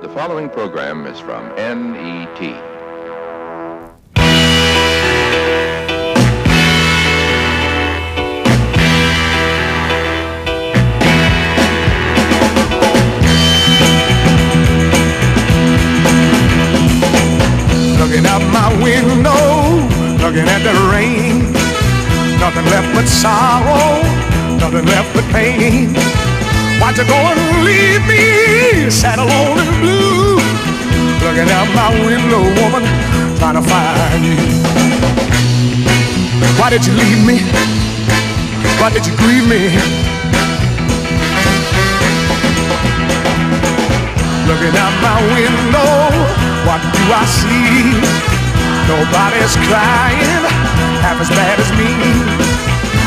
The following program is from NET. Looking out my window, looking at the rain. Nothing left but sorrow, nothing left but pain. Why'd you go and leave me sad, alone and blue? Looking out my window, woman, trying to find you. Why did you leave me? Why did you grieve me? Looking out my window, what do I see? Nobody's crying half as bad as me.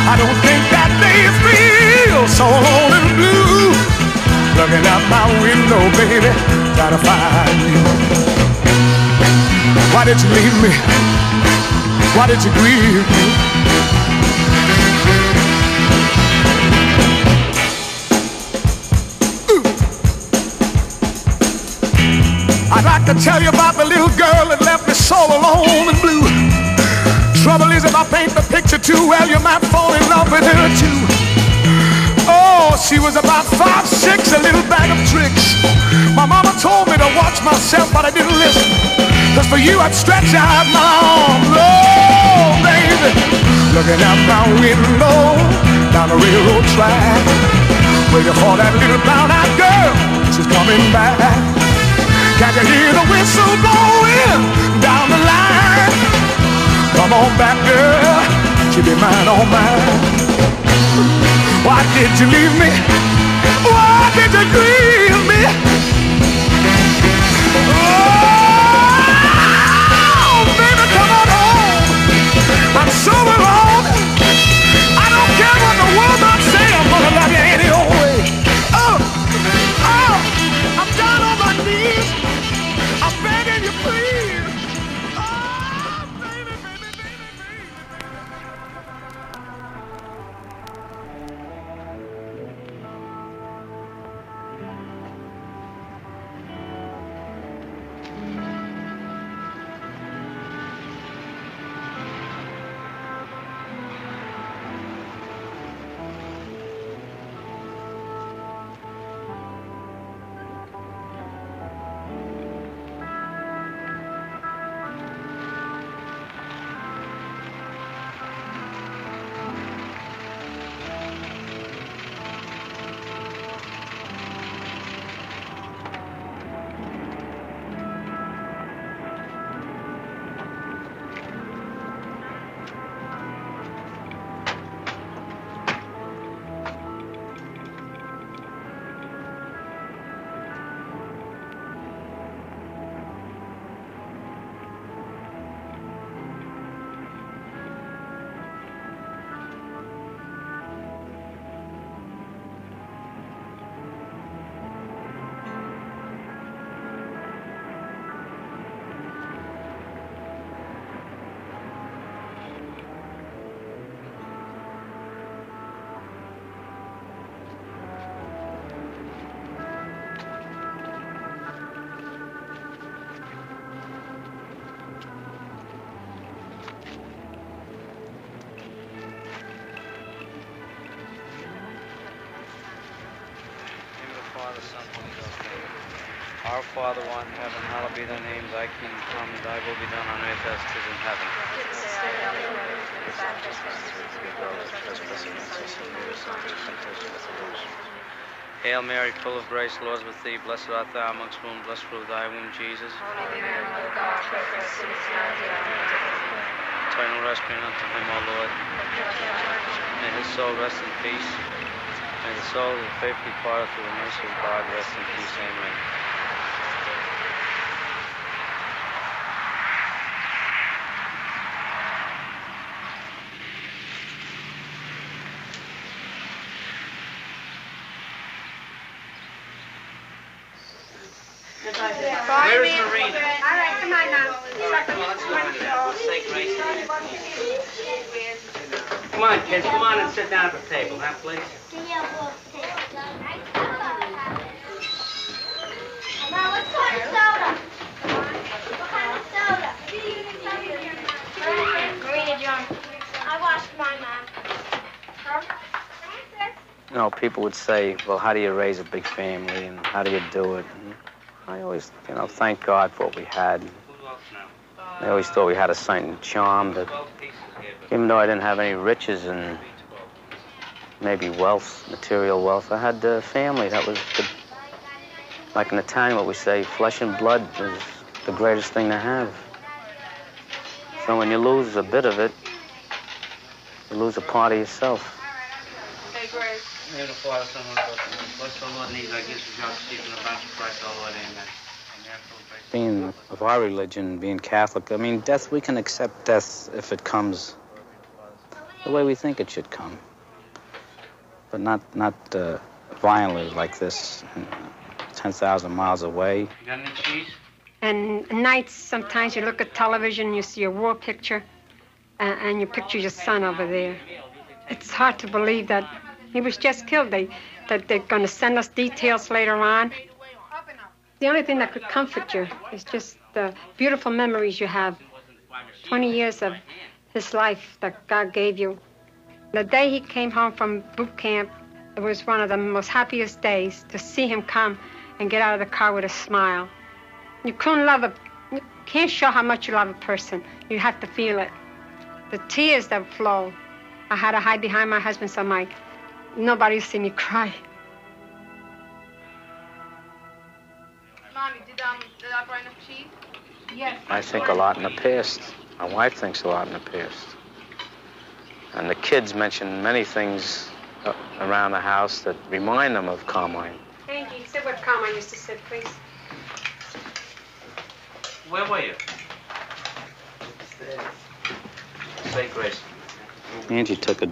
I don't think that they feel so alone and blue. Looking out my window, baby, trying to find you. Why did you leave me? Why did you grieve me? I'd like to tell you about the little girl that left me so alone and blue. Trouble is, if I paint the picture too well, you might fall in love with her too. Oh, she was about 5'6", a little bag of tricks. My mama told me to watch myself, but I didn't listen. Cause for you I'd stretch out my arms, oh baby. Looking out my window, down the railroad track, waiting for that little brown-eyed girl, she's coming back. Can't you hear the whistle blowing down the line? Come on back, girl, she'll be mine, all mine. Why did you leave me? Why did you grieve me? Oh, baby, come on home. I'm so alone. I don't care what the world might say, I'm gonna love you any old way. Oh, I'm down on my knees. I'm begging you, please. Oh, baby, baby, baby, baby. Our Father, who art in heaven, hallowed be thy name. Thy kingdom come, thy will be done on earth as it is in heaven. Hail Mary, full of grace, the Lord is with thee. Blessed art thou amongst women, blessed fruit of thy womb, Jesus. Eternal rest be unto him, O Lord. May his soul rest in peace. May the soul of the faithful departed through the mercy of God rest in peace. Amen. Where is Marina? All right, come on now. Come on, let's go. Let's say grace. Come on, kids. Come on and sit down at the table, huh, please? Now let's talk people would say, well, how do you raise a big family and how do you do it? And I always, thank God for what we had. I always thought we had a certain charm that, even though I didn't have any riches and maybe wealth, material wealth, I had a family that was, like in Italian, what we say, flesh and blood is the greatest thing to have. So when you lose a bit of it, you lose a part of yourself. Hey, Grace. Being of our religion, being Catholic, I mean, death, we can accept death if it comes the way we think it should come. But not violently like this, 10,000 miles away. You got any cheese? And nights, sometimes you look at television, you see a war picture, and you picture your son over there. It's hard to believe that he was just killed. That they're going to send us details later on. The only thing that could comfort you is just the beautiful memories you have. 20 years of his life that God gave you. The day he came home from boot camp, it was one of the most happiest days to see him come and get out of the car with a smile. You can't show how much you love a person. You have to feel it. The tears that flow. I had to hide behind my husband so nobody see me cry. Mommy, did I bring enough cheese? Yes. I think a lot in the past. My wife thinks a lot in the past. And the kids mention many things around the house that remind them of Carmine. Angie, sit where Carmine used to sit, please. Where were you? Say grace. Angie took it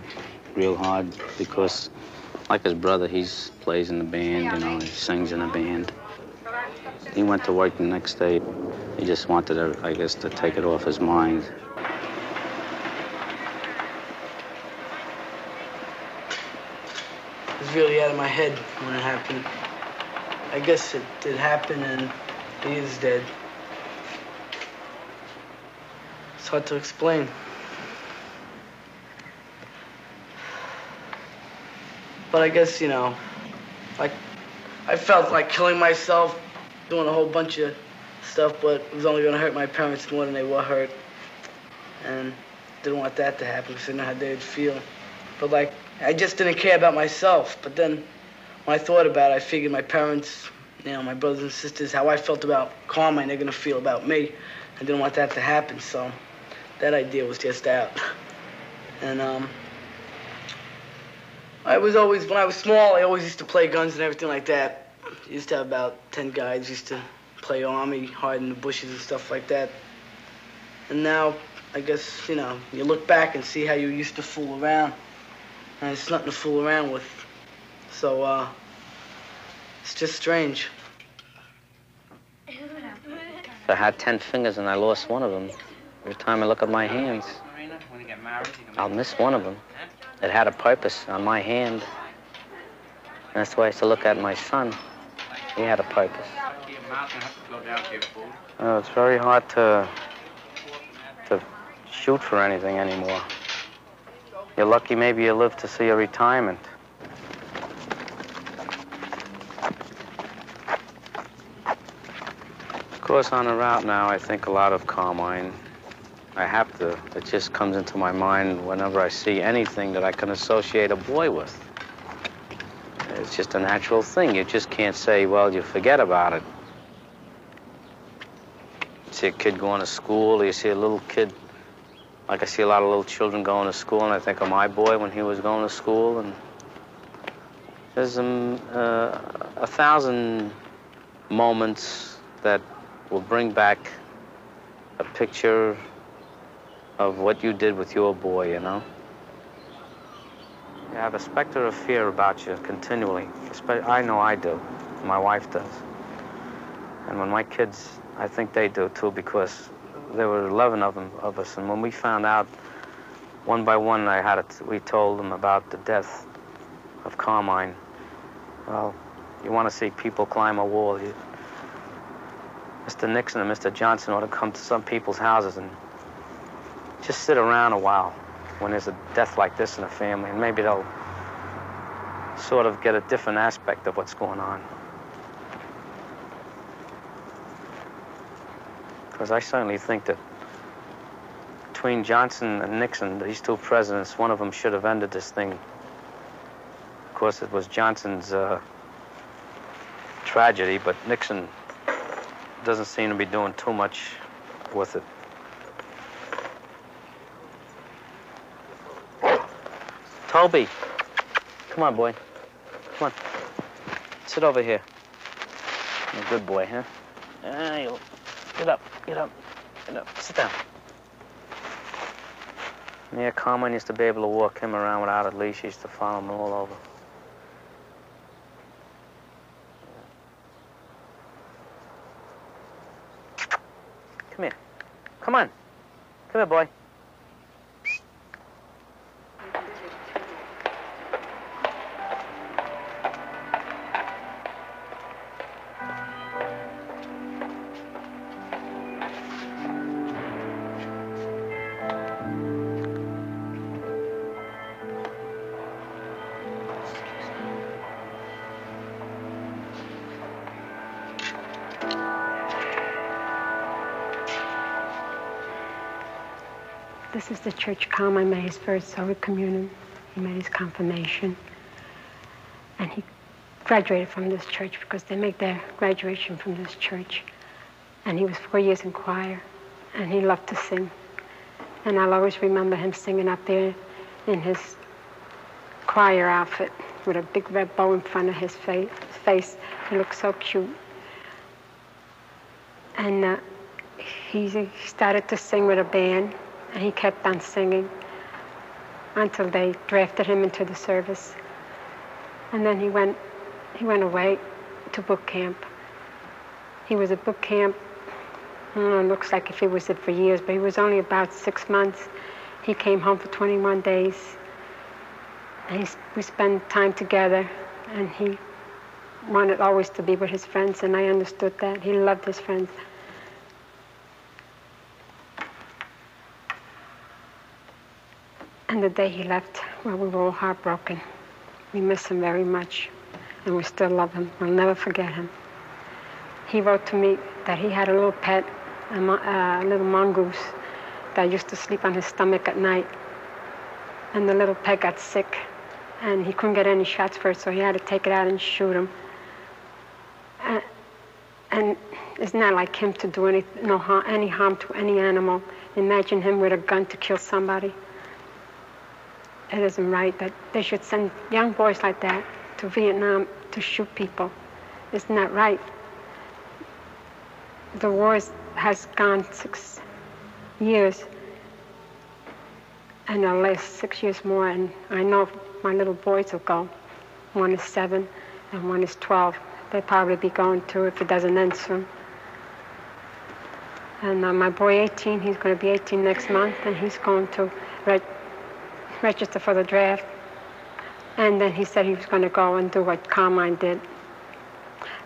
real hard because, like his brother, he plays in the band, he sings in a band. He went to work the next day. He just wanted, I guess, to take it off his mind. I was really out of my head when it happened. I guess it did happen and he is dead. It's hard to explain. But I guess, like, I felt like killing myself, doing a whole bunch of stuff, but it was only going to hurt my parents more than they were hurt. And didn't want that to happen because I didn't know how they'd feel. But, like, I just didn't care about myself. But then when I thought about it, I figured my parents, my brothers and sisters, how I felt about Carmine, they're going to feel about me. I didn't want that to happen, so that idea was just out. And, I was always, when I was small, I always used to play guns and everything like that. Used to have about 10 guys, used to play army, hide in the bushes and stuff like that. And now, I guess, you look back and see how you used to fool around. And it's nothing to fool around with. So, it's just strange. I had 10 fingers and I lost one of them. Every time I look at my hands, I'll miss one of them. It had a purpose on my hand. And that's the way I used to look at my son. He had a purpose. It's very hard to shoot for anything anymore. You're lucky maybe you live to see a retirement. Of course, on the route now, I think a lot of Carmine. I have to. It just comes into my mind whenever I see anything that I can associate a boy with. It's just a natural thing. You just can't say, well, you forget about it. You see a kid going to school, or you see a little kid, like I see a lot of little children going to school, and I think of my boy when he was going to school, and there's 1,000 moments that will bring back a picture of what you did with your boy, You have a specter of fear about you continually. I know I do. My wife does. And when my kids, I think they do too, because there were 11 of us. And when we found out, one by one, we told them about the death of Carmine. Well, you want to see people climb a wall. Mr. Nixon and Mr. Johnson ought to come to some people's houses and just sit around a while when there's a death like this in a family, and maybe they'll sort of get a different aspect of what's going on. Because I certainly think that between Johnson and Nixon, these two presidents, one of them should have ended this thing. Of course, it was Johnson's tragedy, but Nixon doesn't seem to be doing too much with it. Toby, come on, boy. Come on. Sit over here. You're a good boy, huh? Get up, get up, get up. Sit down. Yeah, Carmine used to be able to walk him around without a leash. He used to follow him all over. Come here. Come on. Come here, boy. This is the church Carmine made his first Holy Communion. He made his confirmation. And he graduated from this church because they make their graduation from this church. And he was 4 years in choir, and he loved to sing. And I'll always remember him singing up there in his choir outfit with a big red bow in front of his face. He looked so cute. And he started to sing with a band. And he kept on singing until they drafted him into the service. And then he went away to boot camp. He was at boot camp, it looks like if he was it for years, but he was only about 6 months. He came home for 21 days. And we spent time together, and he wanted always to be with his friends, and I understood that. He loved his friends. And the day he left, well, we were all heartbroken. We miss him very much, and we still love him. We'll never forget him. He wrote to me that he had a little pet, a little mongoose that used to sleep on his stomach at night. And the little pet got sick, and he couldn't get any shots for it, so he had to take it out and shoot him. And it's not like him to do any harm to any animal. Imagine him with a gun to kill somebody. It isn't right that they should send young boys like that to Vietnam to shoot people. It's not right. The war has gone 6 years, and it'll last 6 years more, and I know my little boys will go. One is 7 and one is 12. They'll probably be going too if it doesn't end soon. And my boy 18, he's going to be 18 next month, and he's going to register for the draft. And then he said he was going to go and do what Carmine did.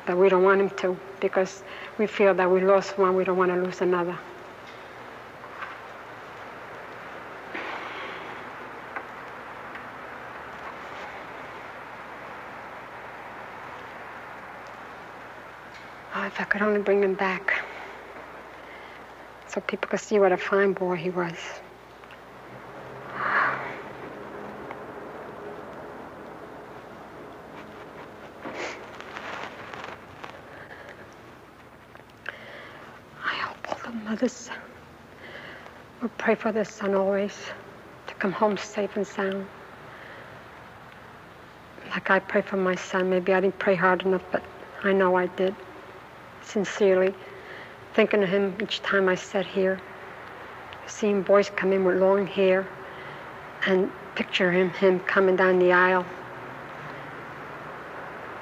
But we don't want him to, because we feel that we lost one, we don't want to lose another. Oh, if I could only bring him back, so people could see what a fine boy he was. Mothers will pray for their son always to come home safe and sound. Like I pray for my son. Maybe I didn't pray hard enough, but I know I did. Sincerely, thinking of him each time I sat here, seeing boys come in with long hair, and picturing him coming down the aisle.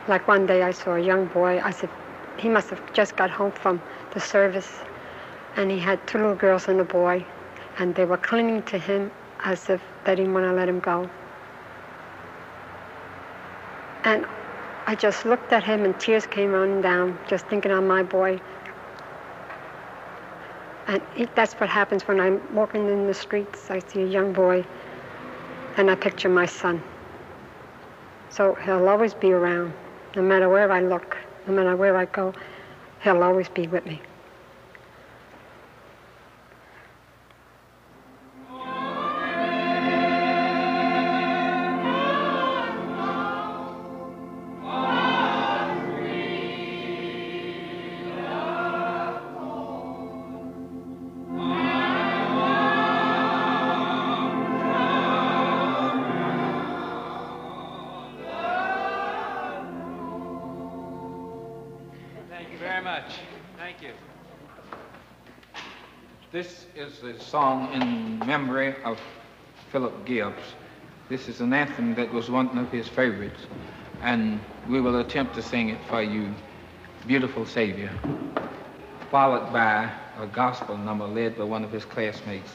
Like one day I saw a young boy. I said, he must have just got home from the service. And he had 2 little girls and a boy, and they were clinging to him as if they didn't want to let him go. And I just looked at him, and tears came running down, just thinking of my boy. And that's what happens when I'm walking in the streets. I see a young boy, and I picture my son. So he'll always be around, no matter where I look, no matter where I go, he'll always be with me. This is a song in memory of Phillip Gibbs. This is an anthem that was one of his favorites, and we will attempt to sing it for you, Beautiful Savior, followed by a gospel number led by one of his classmates.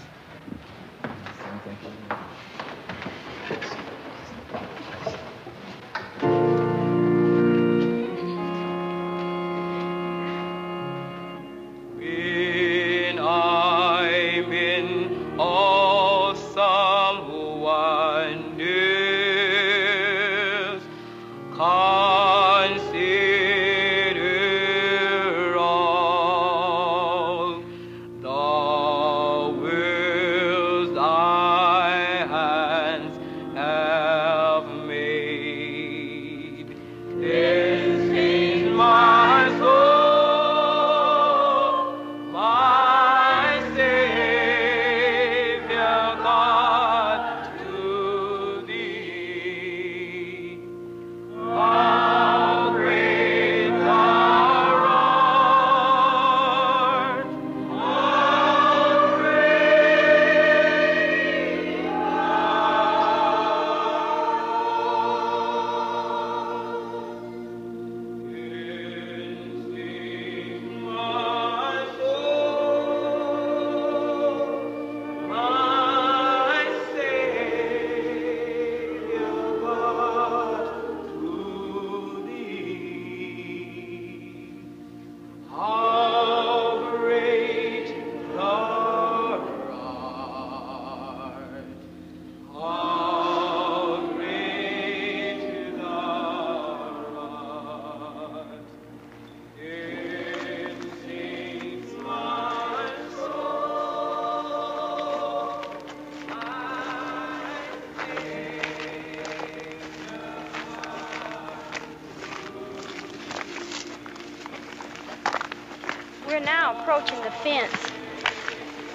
We're now approaching the fence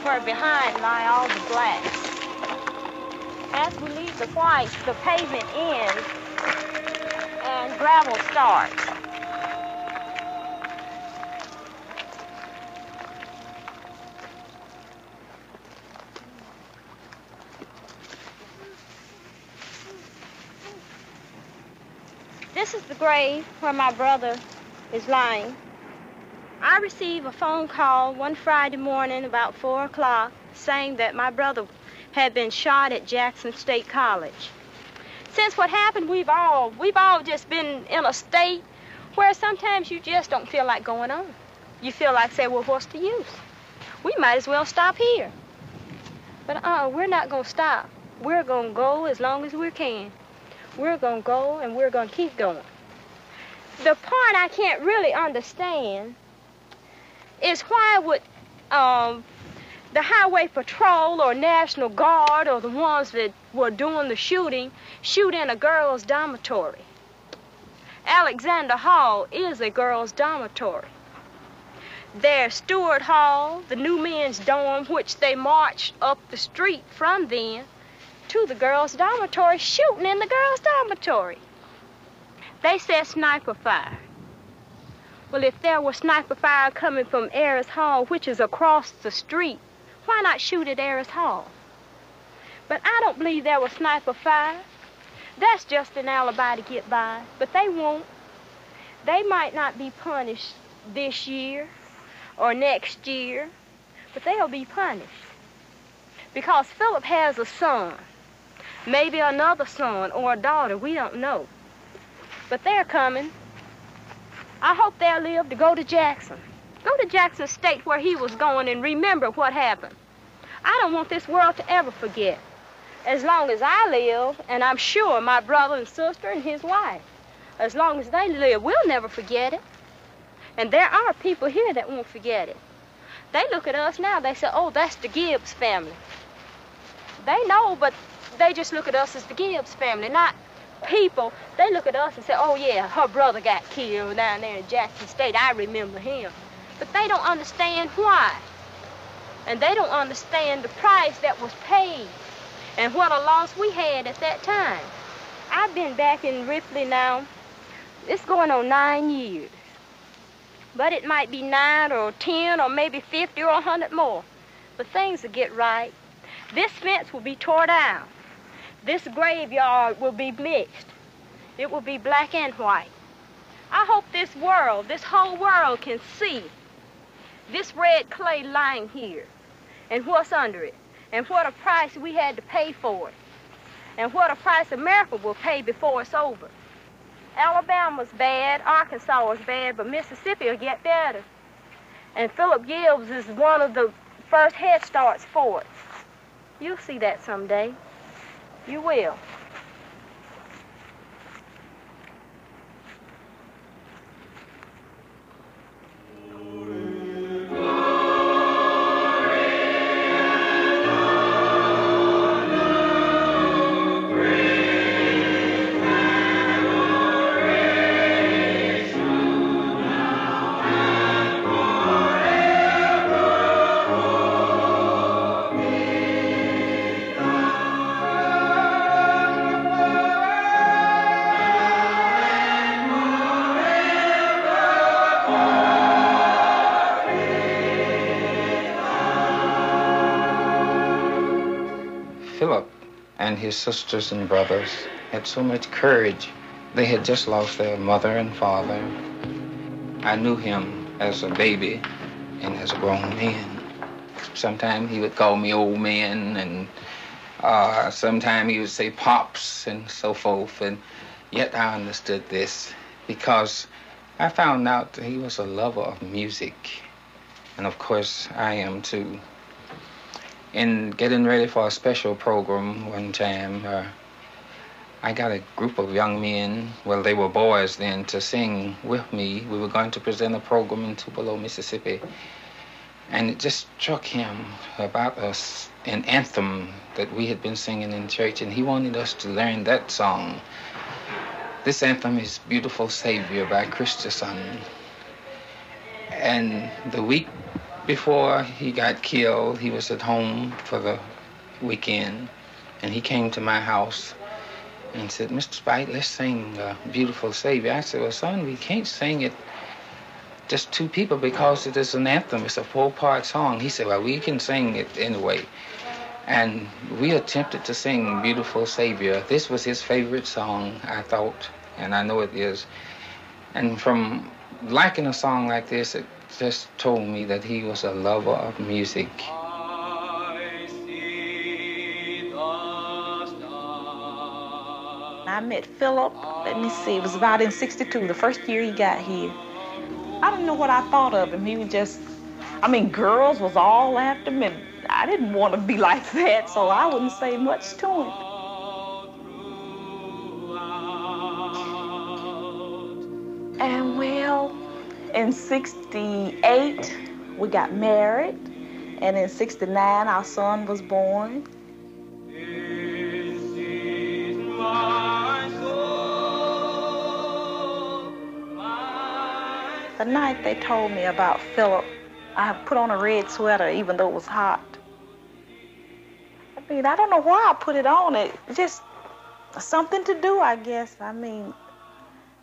where behind lie all the blacks. As we leave the whites, the pavement ends and gravel starts. This is the grave where my brother is lying. I received a phone call one Friday morning about 4 o'clock saying that my brother had been shot at Jackson State College. Since what happened, we've all just been in a state where sometimes you just don't feel like going on. You feel like, say, well, what's the use? We might as well stop here. But we're not going to stop. We're going to go as long as we can. We're going to go and we're going to keep going. The part I can't really understand is why would the Highway Patrol or National Guard or the ones that were doing the shooting shoot in a girls' dormitory? Alexander Hall is a girls' dormitory. There's Stewart Hall, the new men's dorm, which they marched up the street from then to the girls' dormitory, shooting in the girls' dormitory. They said sniper fire. Well, if there was sniper fire coming from Ayers Hall, which is across the street, why not shoot at Ayers Hall? But I don't believe there was sniper fire. That's just an alibi to get by, but they won't. They might not be punished this year or next year, but they'll be punished. Because Phillip has a son, maybe another son or a daughter, we don't know. But they're coming. I hope they'll live to go to Jackson. Go to Jackson State where he was going and remember what happened. I don't want this world to ever forget. as long as I live, and I'm sure my brother and sister and his wife, as long as they live, we'll never forget it. And there are people here that won't forget it. They look at us now, they say, oh, that's the Gibbs family. They know, but they just look at us as the Gibbs family, not people. They look at us and say, oh, yeah, her brother got killed down there in Jackson State. I remember him. But they don't understand why. And they don't understand the price that was paid and what a loss we had at that time. I've been back in Ripley now. It's going on 9 years. But it might be 9 or 10 or maybe 50 or 100 more. But things will get right. This fence will be tore down. This graveyard will be mixed. It will be black and white. I hope this world, this whole world can see this red clay lying here and what's under it and what a price we had to pay for it and what a price America will pay before it's over. Alabama's bad, Arkansas is bad, but Mississippi will get better. And Phillip Gibbs is one of the first head starts for it. You'll see that someday. You will. Phillip and his sisters and brothers had so much courage. They had just lost their mother and father. I knew him as a baby and as a grown man. Sometimes he would call me old man, and sometimes he would say pops and so forth. And yet I understood this because I found out that he was a lover of music. And of course, I am too. In getting ready for a special program one time, I got a group of young men, well, they were boys then, to sing with me. We were going to present a program in Tupelo, Mississippi. And it just struck him about us, an anthem that we had been singing in church, and he wanted us to learn that song. This anthem is Beautiful Savior by Christensen. And the week before he got killed, he was at home for the weekend, and he came to my house and said, Mr. Spite, let's sing Beautiful Savior. I said, well, son, we can't sing it just two people because it is an anthem. It's a 4-part song. He said, well, we can sing it anyway. And we attempted to sing Beautiful Savior. This was his favorite song, I thought, and I know it is. And from liking a song like this, it just told me that he was a lover of music. I met Phillip, let me see, it was about in '62, the first year he got here. I didn't know what I thought of him. He was just, girls was all after him, and I didn't want to be like that, so I wouldn't say much to him. And well, in '68, we got married, and in '69, our son was born. The night they told me about Phillip, I put on a red sweater even though it was hot. I don't know why I put it on. It just something to do, I guess.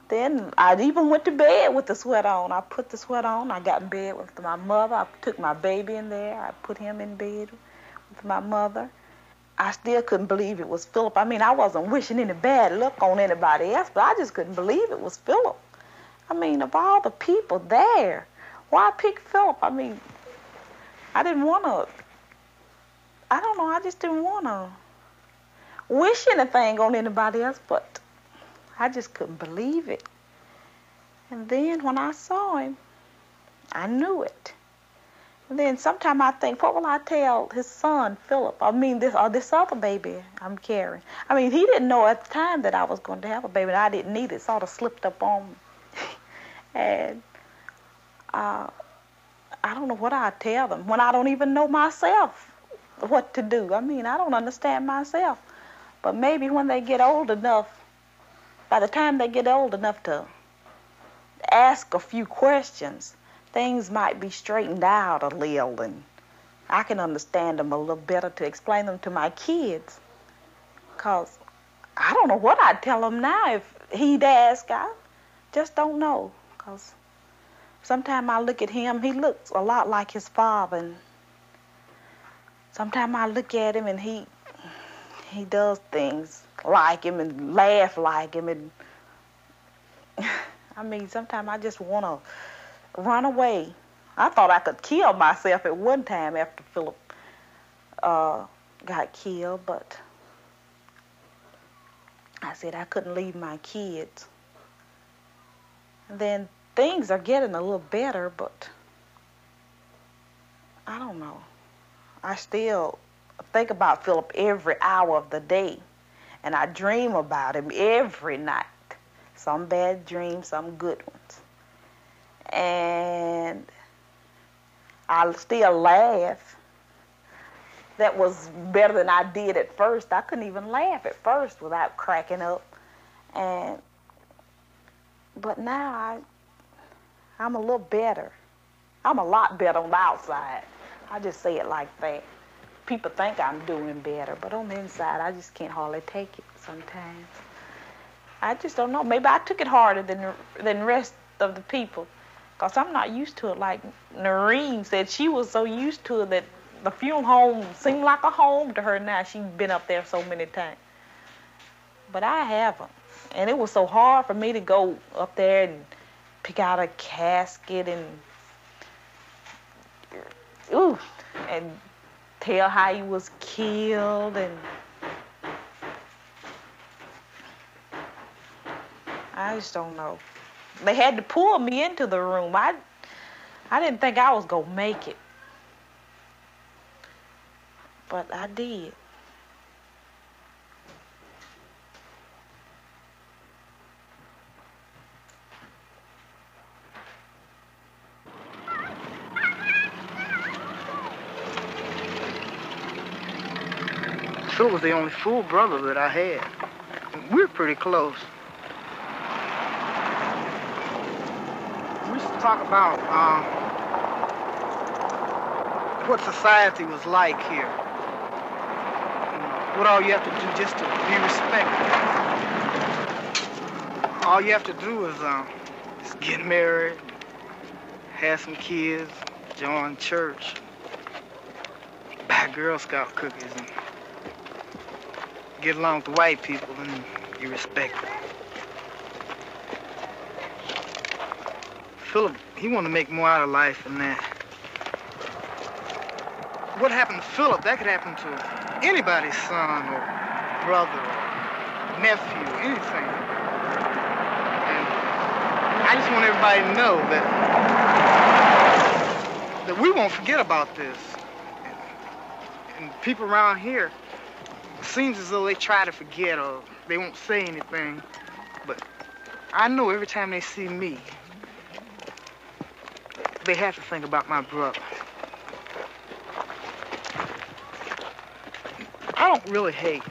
Then I even went to bed with the sweater on. I put the sweater on. I got in bed with my mother. I took my baby in there. I put him in bed with my mother. I still couldn't believe it was Phillip. I wasn't wishing any bad luck on anybody else, but I just couldn't believe it was Phillip. Of all the people there, why pick Phillip? I didn't want to, I just didn't want to wish anything on anybody else, but I just couldn't believe it. And then when I saw him, I knew it. And then sometimes I think, what will I tell his son, Phillip? I mean, this other baby I'm carrying. I mean, he didn't know at the time that I was going to have a baby, and I didn't need it. It sort of slipped up on me. And I don't know what I'd tell them when I don't even know myself what to do. I mean, I don't understand myself. But maybe when they get old enough, by the time they get old enough to ask a few questions, things might be straightened out a little, and I can understand them a little better to explain them to my kids. Because I don't know what I'd tell them now if he'd ask. I just don't know. Because sometimes I look at him, he looks a lot like his father, and sometimes I look at him and he does things like him and laugh like him, and I mean, sometimes I just want to run away. I thought I could kill myself at one time after Phillip got killed, but I said I couldn't leave my kids. And then things are getting a little better, but I don't know. I still think about Phillip every hour of the day, and I dream about him every night. Some bad dreams, some good ones. And I still laugh. That was better than I did at first. I couldn't even laugh at first without cracking up. But now I'm a little better. I'm a lot better on the outside. I just say it like that. People think I'm doing better, but on the inside, I just can't hardly take it sometimes. I just don't know. Maybe I took it harder than the rest of the people, because I'm not used to it. Like Noreen said, she was so used to it that the funeral home seemed like a home to her now. She's been up there so many times. But I haven't. And it was so hard for me to go up there and pick out a casket and tell how he was killed, and I just don't know. They had to pull me into the room. I didn't think I was gonna make it, but I did. Phil was the only full brother that I had. We were pretty close. We used to talk about what society was like here. What all you have to do just to be respected. All you have to do is just get married, have some kids, join church, buy Girl Scout cookies, and get along with the white people, and you respect them. Phillip, he wanted to make more out of life than that. What happened to Phillip, that could happen to anybody's son or brother or nephew, anything. And I just want everybody to know that we won't forget about this. And people around here, it seems as though they try to forget or they won't say anything. But I know every time they see me, they have to think about my brother. I don't really hate.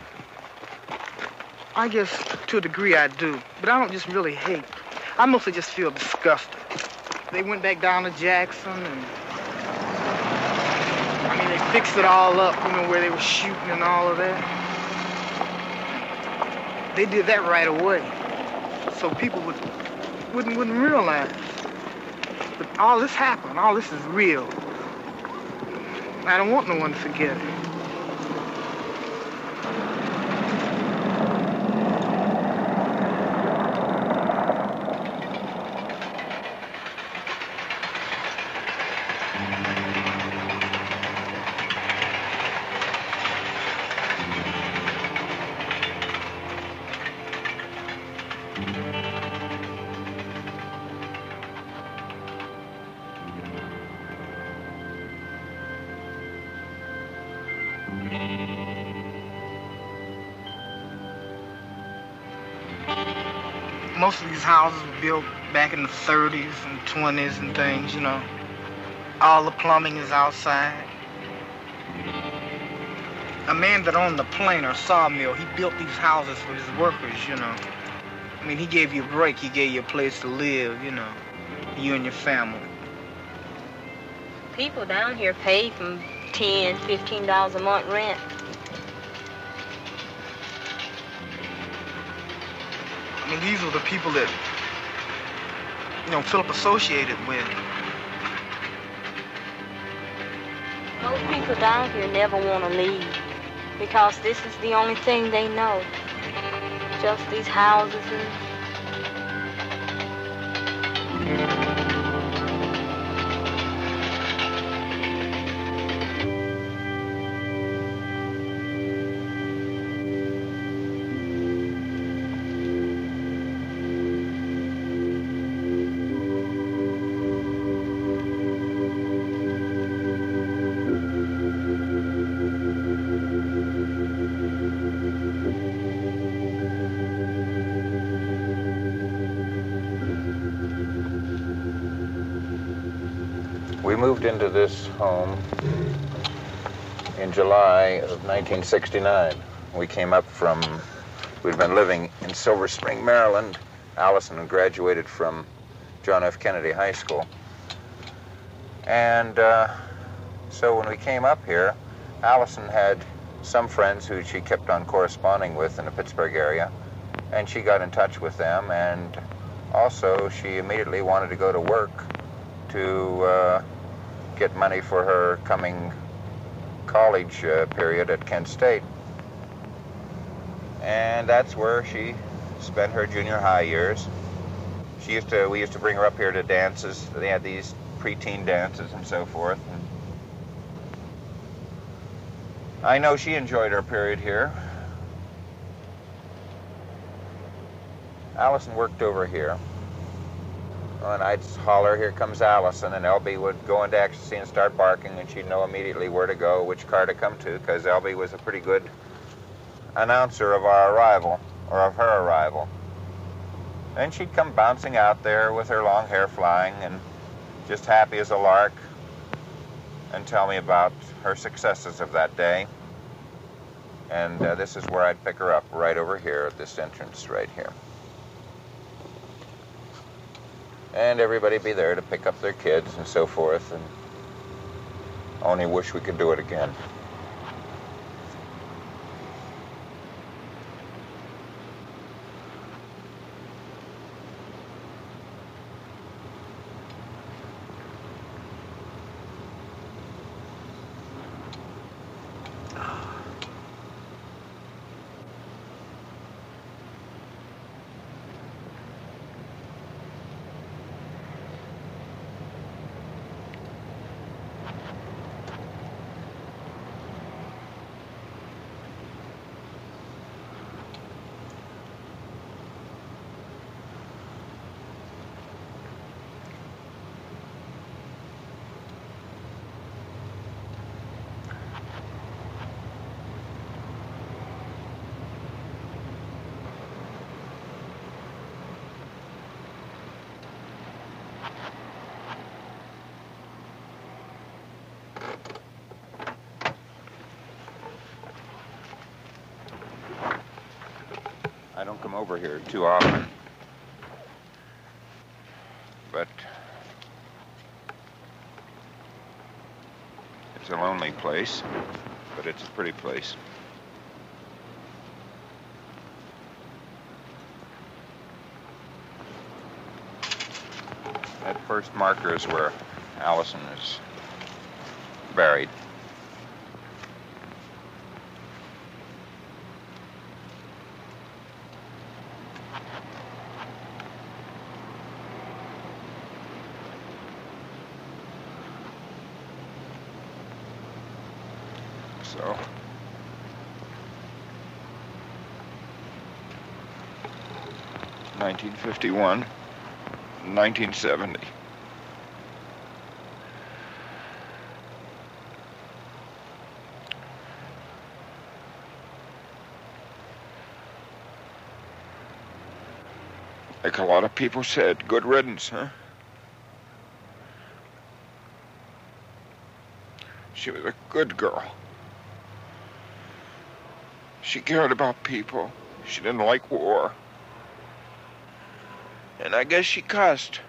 I guess to a degree I do, but I don't just really hate. I mostly just feel disgusted. They went back down to Jackson, and I mean, they fixed it all up, you know, where they were shooting and all of that. They did that right away, so people wouldn't realize. But all this happened. All this is real. I don't want no one to forget it. most of these houses were built back in the 30s and 20s and things, you know. All the plumbing is outside. A man that owned the planer sawmill, he built these houses for his workers, you know. I mean, he gave you a break. He gave you a place to live, you know, you and your family. People down here pay from $10, $15 a month rent. I mean, these were the people that, you know, Phillip associated with. Most people down here never want to leave because this is the only thing they know. Just these houses and... We moved into this home in July of 1969. We came up from, we'd been living in Silver Spring, Maryland. Allison had graduated from John F. Kennedy High School. And so when we came up here, Allison had some friends who she kept on corresponding with in the Pittsburgh area, and she got in touch with them, and also she immediately wanted to go to work to get money for her coming college period at Kent State. And that's where she spent her junior high years. We used to bring her up here to dances. They had these preteen dances and so forth. And I know she enjoyed her period here. Allison worked over here. And I'd holler, "Here comes Allison," and Elby would go into ecstasy and start barking, and she'd know immediately where to go, which car to come to, because Elby was a pretty good announcer of our arrival, or of her arrival. And she'd come bouncing out there with her long hair flying and just happy as a lark and tell me about her successes of that day. And this is where I'd pick her up, right over here at this entrance right here. And everybody be there to pick up their kids and so forth, and only wish we could do it again. I don't come over here too often, but it's a lonely place, but it's a pretty place. That first marker is where Allison is buried. So, (1951), 1970. Like a lot of people said, good riddance, huh? She was a good girl. She cared about people. She didn't like war. And I guess she cussed.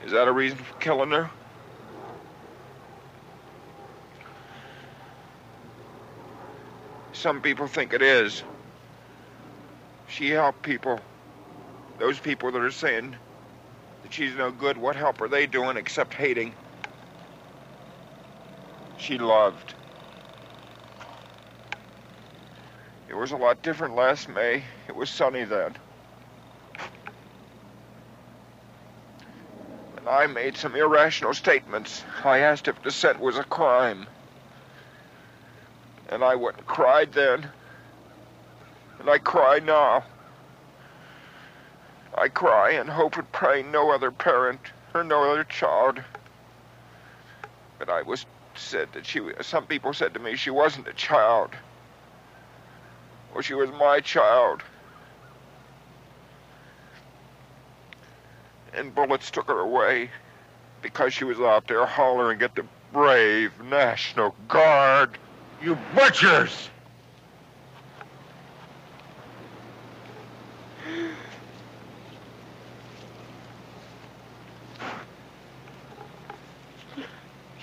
Is that a reason for killing her? Some people think it is. She helped people. Those people that are saying that she's no good, what help are they doing except hating? She loved. It was a lot different last May. It was sunny then. And I made some irrational statements. I asked if dissent was a crime. And I went and cried then. And I cry now. I cry and hope and pray no other parent or no other child. But I was said that some people said to me she wasn't a child. Well, she was my child. And bullets took her away because she was out there hollering at the brave National Guard. You butchers!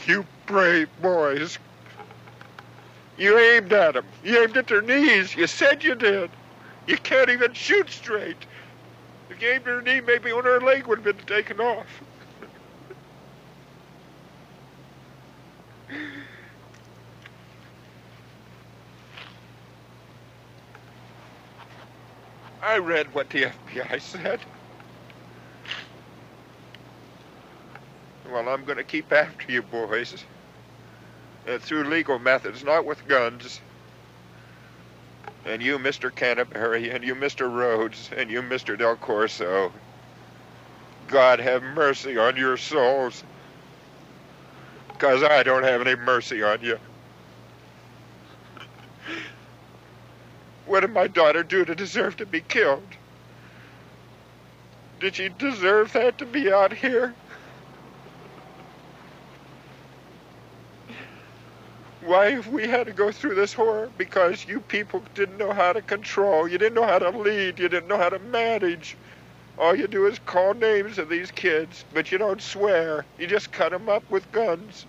You brave boys. You aimed at them. You aimed at their knees. You said you did. You can't even shoot straight. If you aimed at her knee, maybe one of her leg would have been taken off. I read what the FBI said. Well, I'm going to keep after you boys. Through legal methods, not with guns. And you, Mr. Canterbury, and you, Mr. Rhodes, and you, Mr. Del Corso. God have mercy on your souls. Because I don't have any mercy on you. What did my daughter do to deserve to be killed? Did she deserve that, to be out here? Why have we had to go through this horror? Because you people didn't know how to control. You didn't know how to lead. You didn't know how to manage. All you do is call names of these kids, but you don't swear. You just cut them up with guns.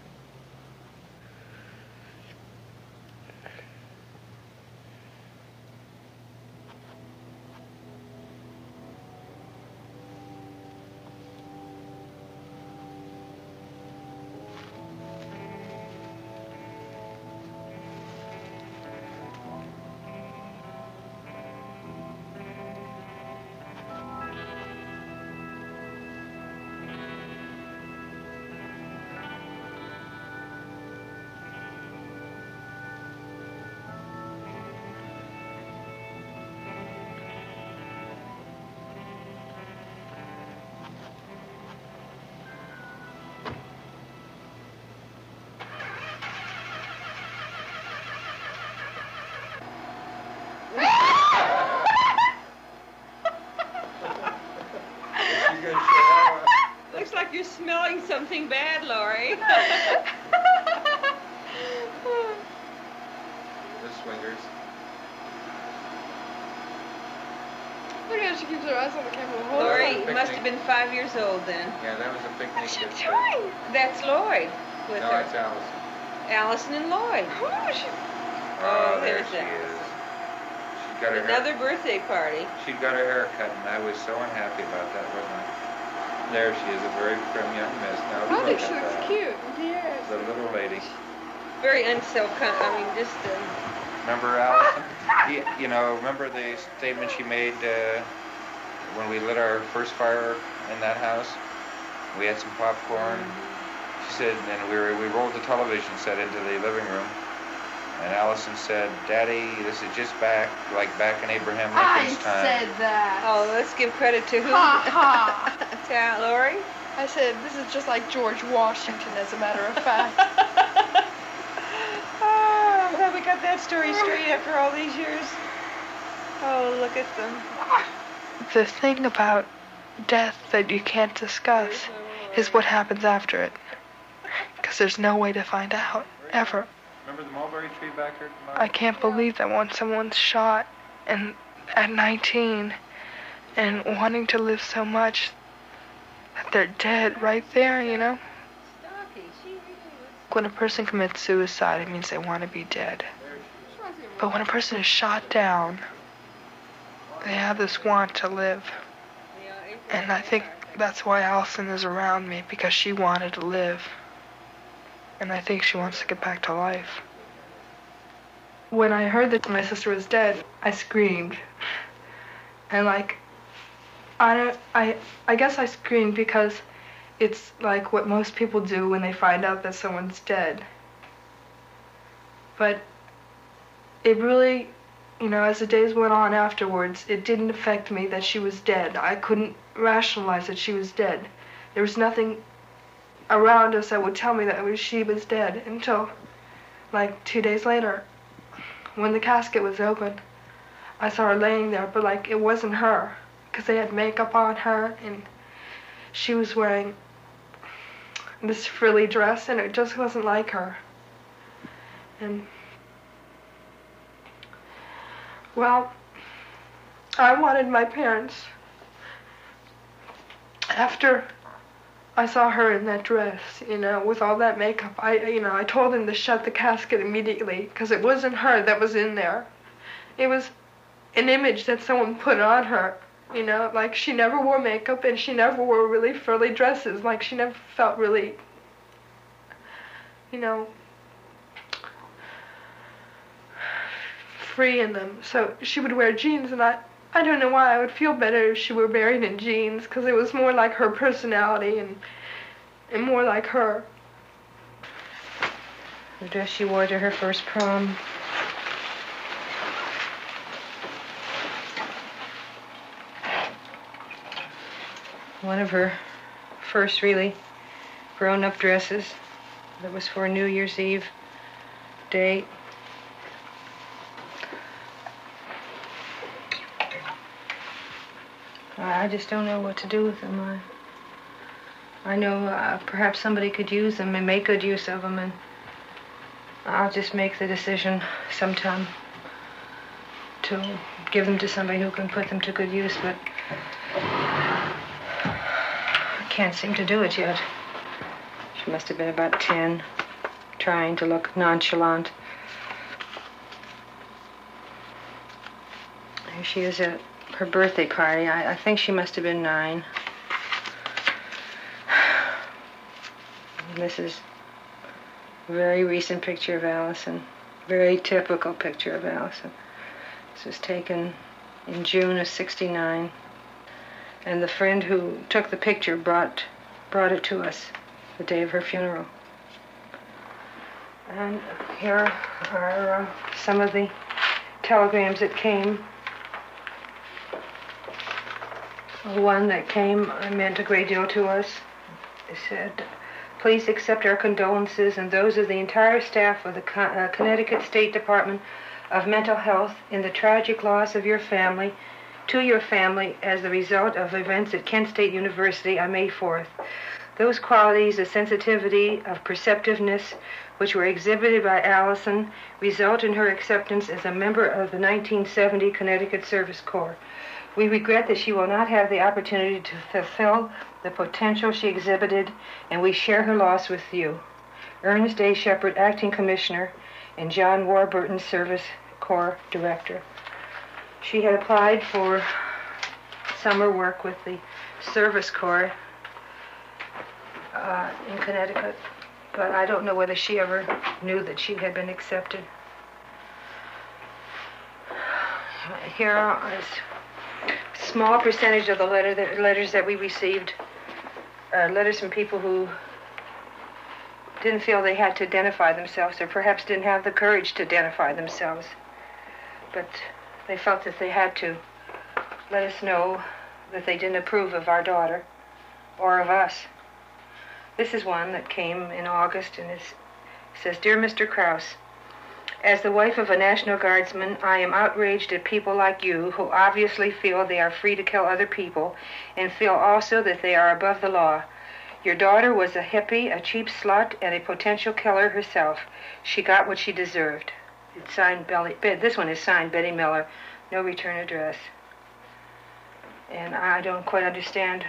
Looks like you're smelling something bad, Lori. The swingers. Look at her, she keeps her eyes on the camera. Lori must have been 5 years old then. Yeah, that was a picnic. What's she doing? That's Lloyd with no, her. it's Allison. Allison and Lloyd. Oh, she... Oh, there there's she Allison. is. She got her Another birthday party. She got her hair cut, and I was so unhappy about that, wasn't I? There she is, a very prim young miss. Now, I think look she at looks that. cute. Yes. The little lady. Very just... Remember Allison? You know, remember the statement she made when we lit our first fire in that house? We had some popcorn. She said, and we rolled the television set into the living room. And Allison said, "Daddy, this is just back in Abraham Lincoln's time." I said that. Oh, let's give credit to who? Ha ha. To Lori? I said, this is just like George Washington, as a matter of fact. Oh, I'm glad we got that story straight after all these years. Oh, look at them. The thing about death that you can't discuss is what happens after it. Because there's no way to find out, ever. Remember the mulberry tree back here? I can't believe that when someone's shot and at 19 and wanting to live so much that they're dead right there, you know? When a person commits suicide, it means they want to be dead. But when a person is shot down, they have this want to live. And I think that's why Allison is around me, because she wanted to live. And I think she wants to get back to life. When I heard that my sister was dead, I screamed. And like, I guess I screamed because it's like what most people do when they find out that someone's dead. But it really, you know, as the days went on afterwards, it didn't affect me that she was dead. I couldn't rationalize that she was dead. There was nothing around us that would tell me that she was dead until like 2 days later, when the casket was open. I saw her laying there, but like it wasn't her, because they had makeup on her and she was wearing this frilly dress and it just wasn't like her. And well, I wanted my parents, after I saw her in that dress, you know, with all that makeup, I told them to shut the casket immediately, because it wasn't her that was in there. It was an image that someone put on her, you know, like she never wore makeup and she never wore really frilly dresses, like she never felt really, you know, free in them. So she would wear jeans, and I don't know why I would feel better if she were buried in jeans, because it was more like her personality and more like her. The dress she wore to her first prom. One of her first really grown-up dresses that was for New Year's Eve day. I just don't know what to do with them. I know perhaps somebody could use them and make good use of them, and I'll just make the decision sometime to give them to somebody who can put them to good use, but I can't seem to do it yet. She must have been about 10, trying to look nonchalant. Here she is at her birthday party. I think she must have been 9. And this is a very recent picture of Allison. Very typical picture of Allison. This was taken in June of '69. And the friend who took the picture brought it to us the day of her funeral. And here are some of the telegrams that came. One that came meant a great deal to us. It said, "Please accept our condolences and those of the entire staff of the Connecticut State Department of Mental Health in the tragic loss of your family, to your family as the result of events at Kent State University on May 4th. Those qualities of sensitivity, of perceptiveness, which were exhibited by Allison, result in her acceptance as a member of the 1970 Connecticut Service Corps. We regret that she will not have the opportunity to fulfill the potential she exhibited, and we share her loss with you. Ernest A. Shepard, Acting Commissioner, and John Warburton, Service Corps Director." She had applied for summer work with the Service Corps in Connecticut, but I don't know whether she ever knew that she had been accepted. Here is a small percentage of the letters that we received, letters from people who didn't feel they had to identify themselves, or perhaps didn't have the courage to identify themselves, but they felt that they had to let us know that they didn't approve of our daughter or of us. This is one that came in August, and it says, "Dear Mr. Krause, As the wife of a National Guardsman, I am outraged at people like you who obviously feel they are free to kill other people and feel also that they are above the law. Your daughter was a hippie, a cheap slut, and a potential killer herself. She got what she deserved. It's signed this one is signed Betty Miller, no return address. And I don't quite understand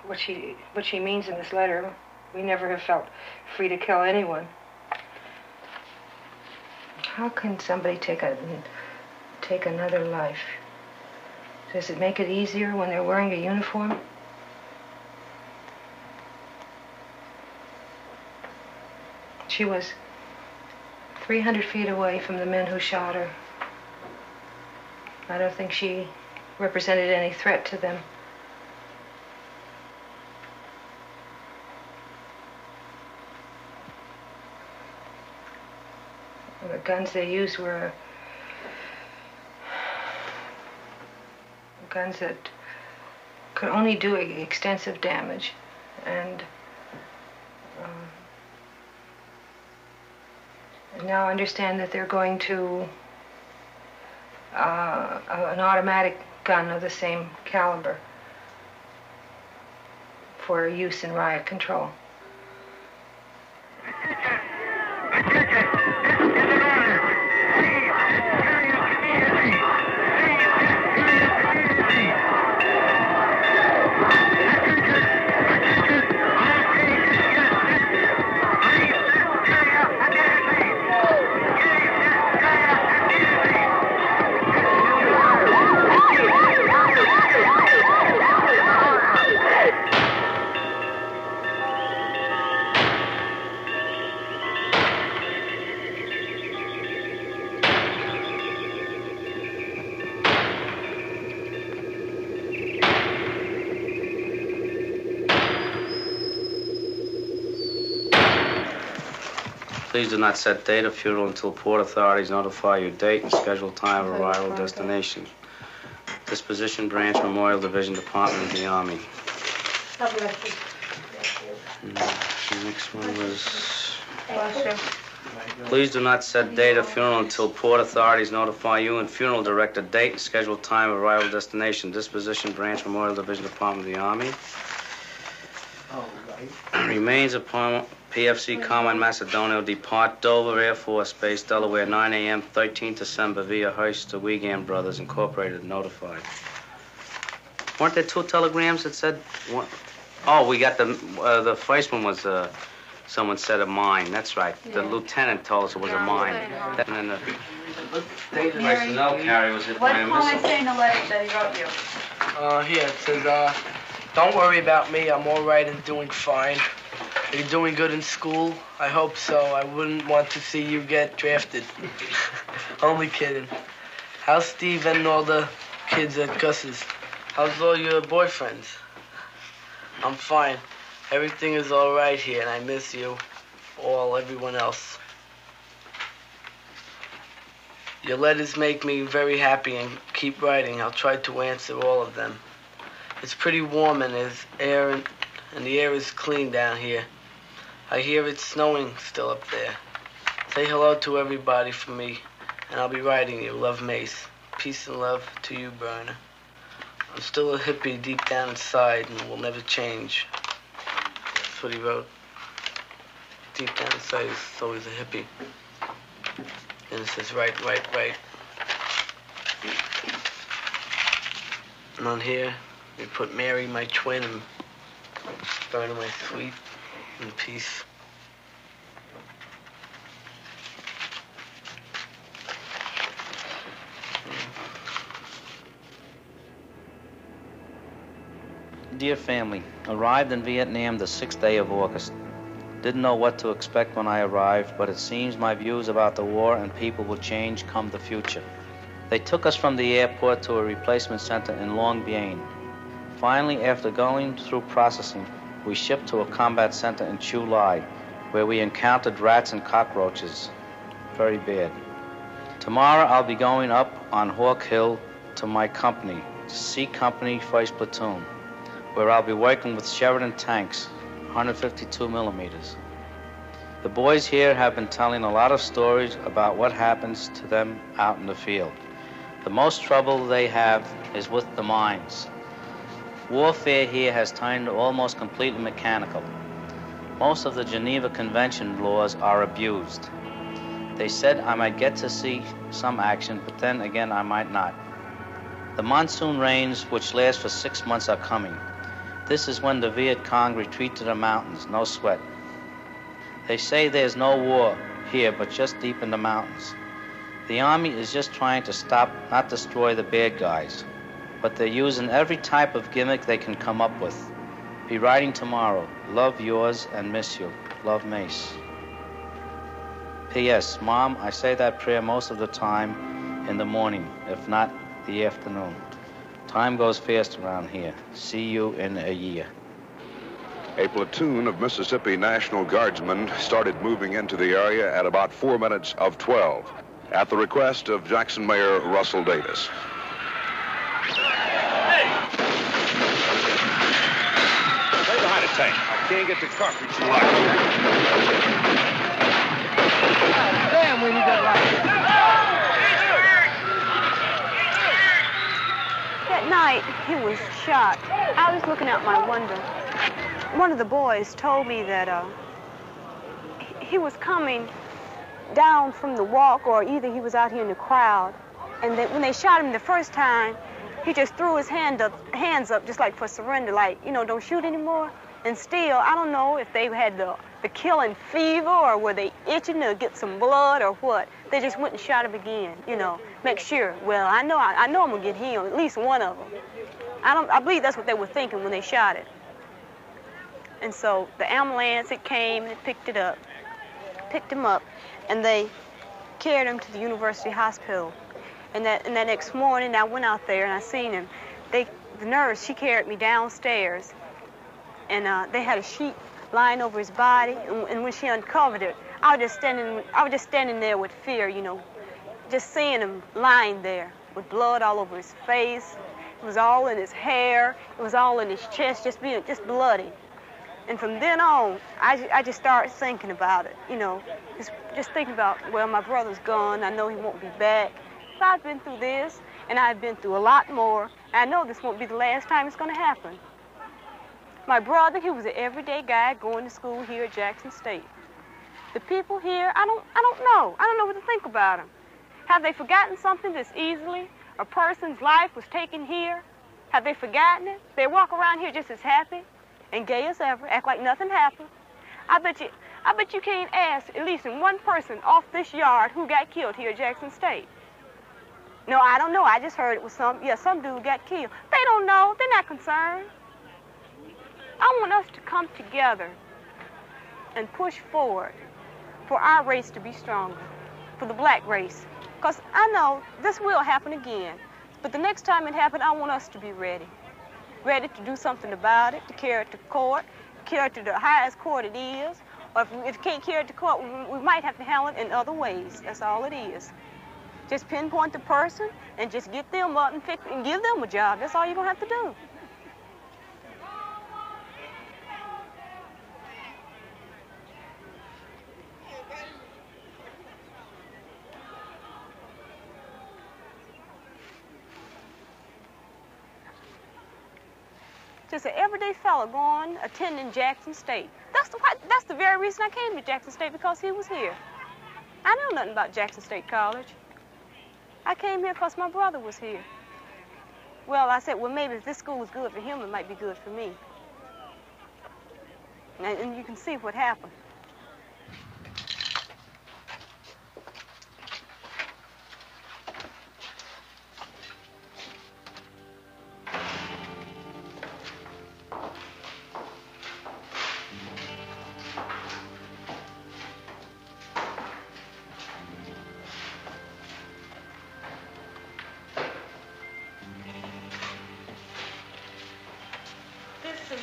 what she means in this letter. We never have felt free to kill anyone. How can somebody take another life? Does it make it easier when they're wearing a uniform? She was 300 feet away from the men who shot her. I don't think she represented any threat to them. The guns they used were guns that could only do extensive damage, and now I understand that they're going to an automatic gun of the same caliber for use in riot control. Please do not set date of funeral until port authorities notify you date and scheduled time of arrival, destination. Disposition Branch, Memorial Division, Department of the Army. God bless you. The next one was... Please do not set date of funeral until port authorities notify you and funeral director date and scheduled time of arrival, destination. Disposition Branch, Memorial Division, Department of the Army. Remains upon PFC Carmine Macedonio depart Dover Air Force Base, Delaware, 9 a.m., 13th December, via Hearst to Wiegand Brothers, Incorporated, notified. Weren't there two telegrams that said one? Oh, we got the first one was someone said a mine. That's right. Yeah. The lieutenant told us it was a mine. And then the personnel carrier was hit by a missile. What did Carmine say in the letter that he wrote you? Here, it says, don't worry about me. I'm all right and doing fine. Are you doing good in school? I hope so. I wouldn't want to see you get drafted. Only kidding. How's Steve and all the kids at Gus's? How's all your boyfriends? I'm fine. Everything is all right here, and I miss you, everyone else. Your letters make me very happy, and keep writing. I'll try to answer all of them. It's pretty warm, and there's air, and the air is clean down here. I hear it's snowing still up there. Say hello to everybody for me, and I'll be writing you. Love, Mace. Peace and love to you, Burner. I'm still a hippie deep down inside and will never change. That's what he wrote. Deep down inside, he's always a hippie. And it says, right. And on here, we put Mary, my twin, and Burner, my sweet, and peace. Dear family, arrived in Vietnam the 6th day of August. Didn't know what to expect when I arrived, but it seems my views about the war and people will change come the future. They took us from the airport to a replacement center in Long Bien. Finally, after going through processing, we shipped to a combat center in Chu Lai, where we encountered rats and cockroaches. Very bad. Tomorrow I'll be going up on Hawk Hill to my company, C Company 1st Platoon, where I'll be working with Sheridan tanks, 152 millimeters. The boys here have been telling a lot of stories about what happens to them out in the field. The most trouble they have is with the mines. Warfare here has turned almost completely mechanical. Most of the Geneva Convention laws are abused. They said I might get to see some action, but then again I might not. The monsoon rains, which last for 6 months, are coming. This is when the Viet Cong retreat to the mountains, no sweat. They say there's no war here, but just deep in the mountains. The army is just trying to stop, not destroy the bad guys. But they're using every type of gimmick they can come up with. Be writing tomorrow. Love yours and miss you. Love, Mace. P.S. Mom, I say that prayer most of the time in the morning, if not the afternoon. Time goes fast around here. See you in a year. A platoon of Mississippi National Guardsmen started moving into the area at about 4 minutes of 12, at the request of Jackson Mayor Russell Davis. Hey! Stay behind a tank. I can't get the cartridge locked. Damn, we need that light. That night, he was shot. I was looking out my window. One of the boys told me that he was coming down from the walk, or either he was out here in the crowd, and that when they shot him the first time, he just threw his hands up just like for surrender, like, you know, don't shoot anymore. And still, I don't know if they had the killing fever, or were they itching to get some blood, or what. They just went and shot him again, you know, make sure. Well, I know I'm gonna get him, at least one of them. I believe that's what they were thinking when they shot it. And so the ambulance, it came and it picked him up, and they carried him to the University Hospital. And that next morning, I went out there and I seen him. The nurse, she carried me downstairs, and they had a sheet lying over his body. And when she uncovered it, I was just standing there with fear, you know, just seeing him lying there with blood all over his face. It was all in his hair. It was all in his chest, just bloody. And from then on, I just started thinking about it, you know, just thinking about, well, my brother's gone. I know he won't be back. But I've been through this, and I've been through a lot more. And I know this won't be the last time it's going to happen. My brother, he was an everyday guy going to school here at Jackson State. The people here, I don't know. I don't know what to think about them. Have they forgotten something this easily? A person's life was taken here. Have they forgotten it? They walk around here just as happy and gay as ever, act like nothing happened. I bet you can't ask at least one person off this yard who got killed here at Jackson State. No, I don't know. I just heard it was some dude got killed. They don't know. They're not concerned. I want us to come together and push forward for our race to be stronger, for the black race. Because I know this will happen again. But the next time it happens, I want us to be ready. Ready to do something about it, to carry it to court, carry it to the highest court it is. Or if we can't carry it to court, we might have to handle it in other ways. That's all it is. Just pinpoint the person and just get them up and give them a job. That's all you're going to have to do. Just an everyday fellow going, attending Jackson State. That's the very reason I came to Jackson State, because he was here. I know nothing about Jackson State College. I came here because my brother was here. Well, I said, well, maybe if this school was good for him, it might be good for me. And you can see what happened.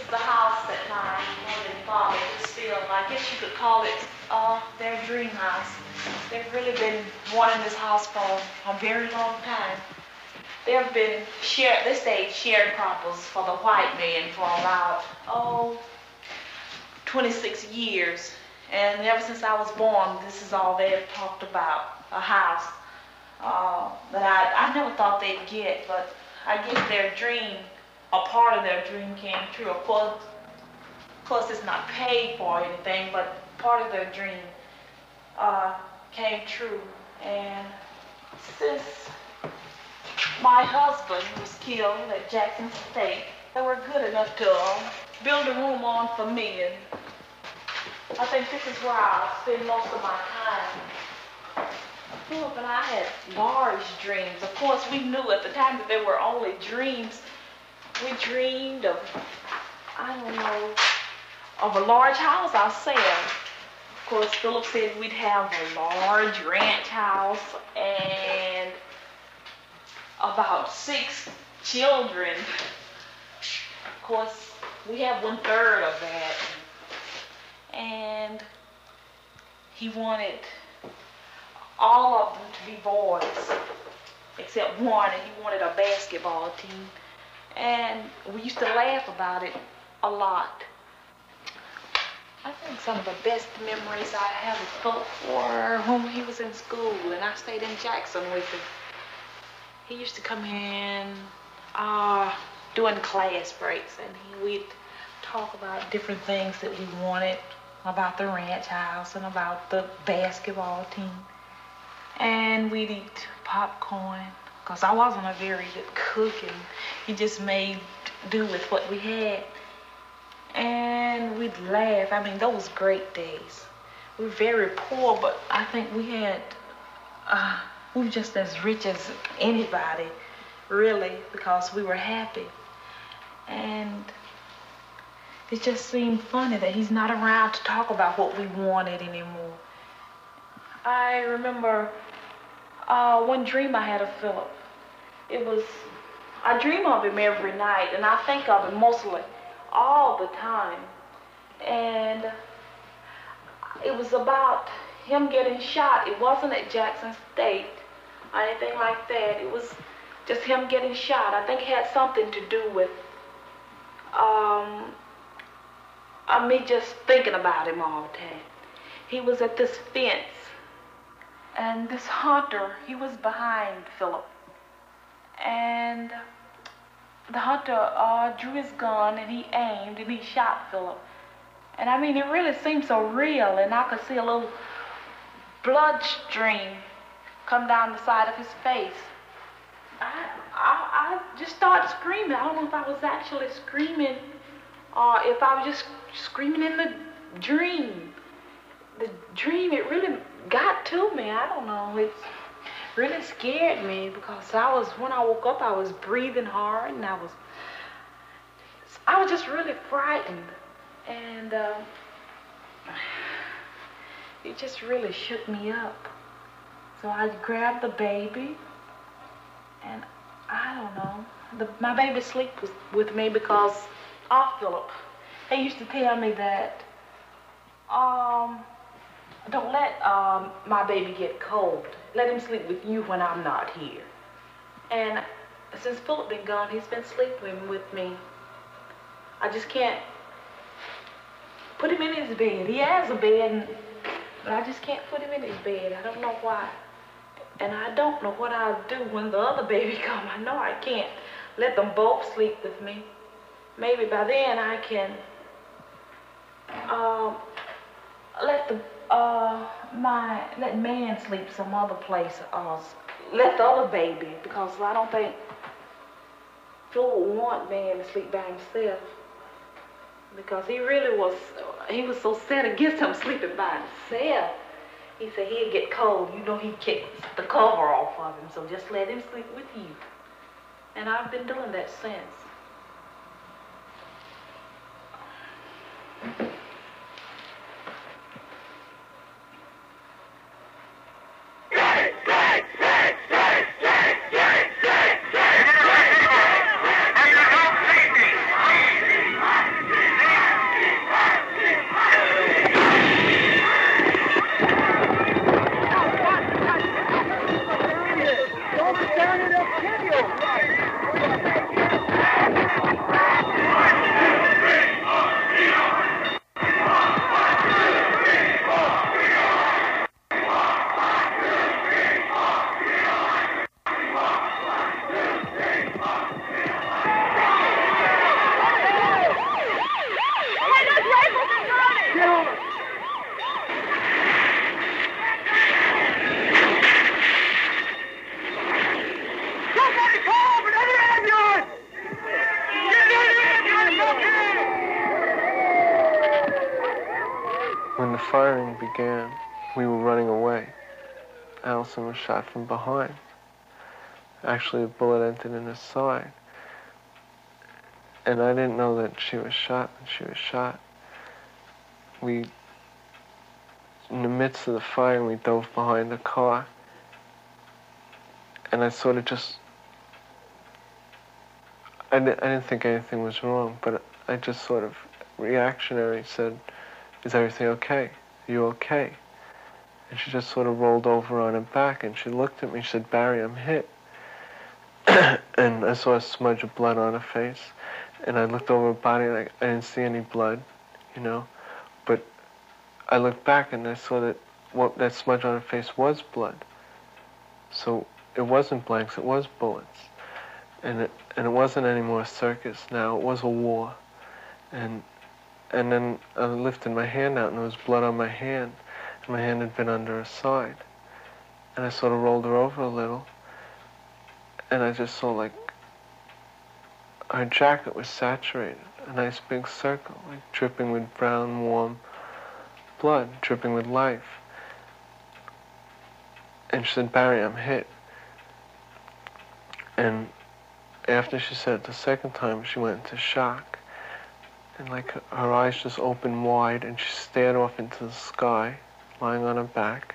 The house that my mother and father just feel, I guess you could call it their dream house. They've really been wanting this house for a very long time. They have been they stayed sharecroppers for the white man for about 26 years. And ever since I was born, this is all they've talked about, a house that I never thought they'd get, but I guess their dream, a part of their dream came true. Of course it's not paid for or anything, but part of their dream came true. And since my husband was killed at Jackson State, they were good enough to build a room on for me, and I think this is where I'll spend most of my time. Phillip and I had large dreams. Of course, we knew at the time that they were only dreams. We dreamed of, I don't know, of a large house ourselves. Of course, Phillip said we'd have a large ranch house and about 6 children. Of course, we have 1/3 of that. And he wanted all of them to be boys, except one, and he wanted a basketball team. And we used to laugh about it a lot. I think some of the best memories I have with Phillip were when he was in school and I stayed in Jackson with him. He used to come in during class breaks, and we'd talk about different things that we wanted, about the ranch house and about the basketball team. And we'd eat popcorn, because I wasn't a very good cook, and he just made do with what we had. And we'd laugh. I mean, those great days. We were very poor, but I think we were just as rich as anybody, really, because we were happy. And it just seemed funny that he's not around to talk about what we wanted anymore. I remember one dream I had of Phillip. I dream of him every night, and I think of him mostly all the time. And it was about him getting shot. It wasn't at Jackson State or anything like that. It was just him getting shot. I think it had something to do with me just thinking about him all the time. He was at this fence, and this hunter, he was behind Phillip. And the hunter drew his gun, and he aimed, and he shot Phillip. And I mean, it really seemed so real, and I could see a little blood stream come down the side of his face. I just started screaming. I don't know if I was actually screaming or if I was just screaming in the dream. The dream, it really got to me. I don't know. It really scared me because when I woke up, I was breathing hard, and I was just really frightened. And it just really shook me up. So I grabbed the baby, and I don't know. My baby slept with me because of Phillip. He used to tell me that don't let my baby get cold. Let him sleep with you when I'm not here. And since Phillip been gone, he's been sleeping with me. I just can't put him in his bed. He has a bed, but I just can't put him in his bed. I don't know why. And I don't know what I'll do when the other baby comes. I know I can't let them both sleep with me. Maybe by then I can let man sleep some other place, or let the other baby, because I don't think Phil would want man to sleep by himself, because he was so set against him sleeping by himself. He said he'd get cold. You know, he'd kick the cover off of him, so just let him sleep with you. And I've been doing that since. Don't stand it up, kill you! When the firing began, we were running away. Allison was shot from behind. Actually, a bullet entered in her side. And I didn't know that she was shot when she was shot. In the midst of the firing, we dove behind the car. And I sort of just, I didn't think anything was wrong, but I just sort of reactionary said, "Is everything okay? Are you okay?" And she just sort of rolled over on her back and she looked at me. She said, "Barry, I'm hit." And I saw a smudge of blood on her face. And I looked over her body and I didn't see any blood, you know. But I looked back and I saw that that smudge on her face was blood. So it wasn't blanks, it was bullets. And it wasn't any more a circus now, it was a war. And then I lifted my hand out and there was blood on my hand. And my hand had been under her side. And I sort of rolled her over a little. And I just saw like her jacket was saturated, a nice big circle, like dripping with brown, warm blood, dripping with life. And she said, "Barry, I'm hit." And after she said it the second time, she went into shock. And like her eyes just opened wide and she stared off into the sky, lying on her back.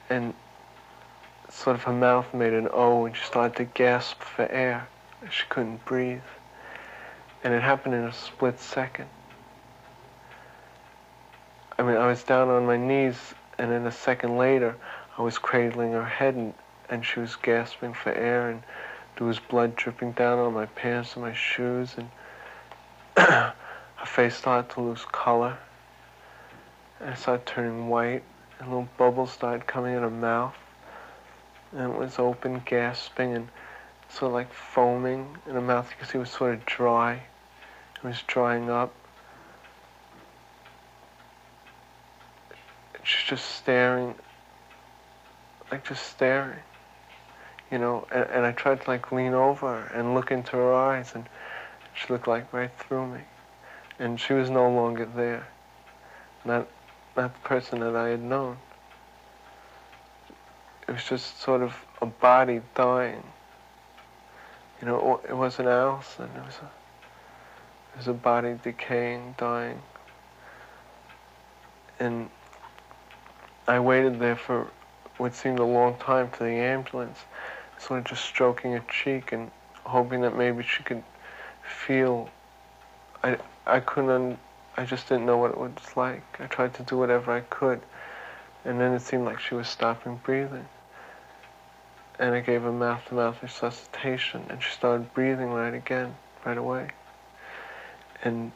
And sort of her mouth made an O and she started to gasp for air. She couldn't breathe. And it happened in a split second. I mean, I was down on my knees and then a second later, I was cradling her head and she was gasping for air and there was blood dripping down on my pants and my shoes and her face started to lose color. And it started turning white and little bubbles started coming in her mouth. And it was open, gasping, and sort of like foaming in her mouth because it was sort of dry. It was drying up. And she's just staring, like just staring, you know. And I tried to like lean over her and look into her eyes, and she looked like right through me. And she was no longer there. Not the person that I had known. It was just sort of a body dying. You know, it wasn't Allison. It was a body decaying, dying. And I waited there for what seemed a long time for the ambulance, sort of just stroking her cheek and hoping that maybe she could feel. I just didn't know what it was like. I tried to do whatever I could. And then it seemed like she was stopping breathing. And I gave her mouth-to-mouth resuscitation, and she started breathing right away. And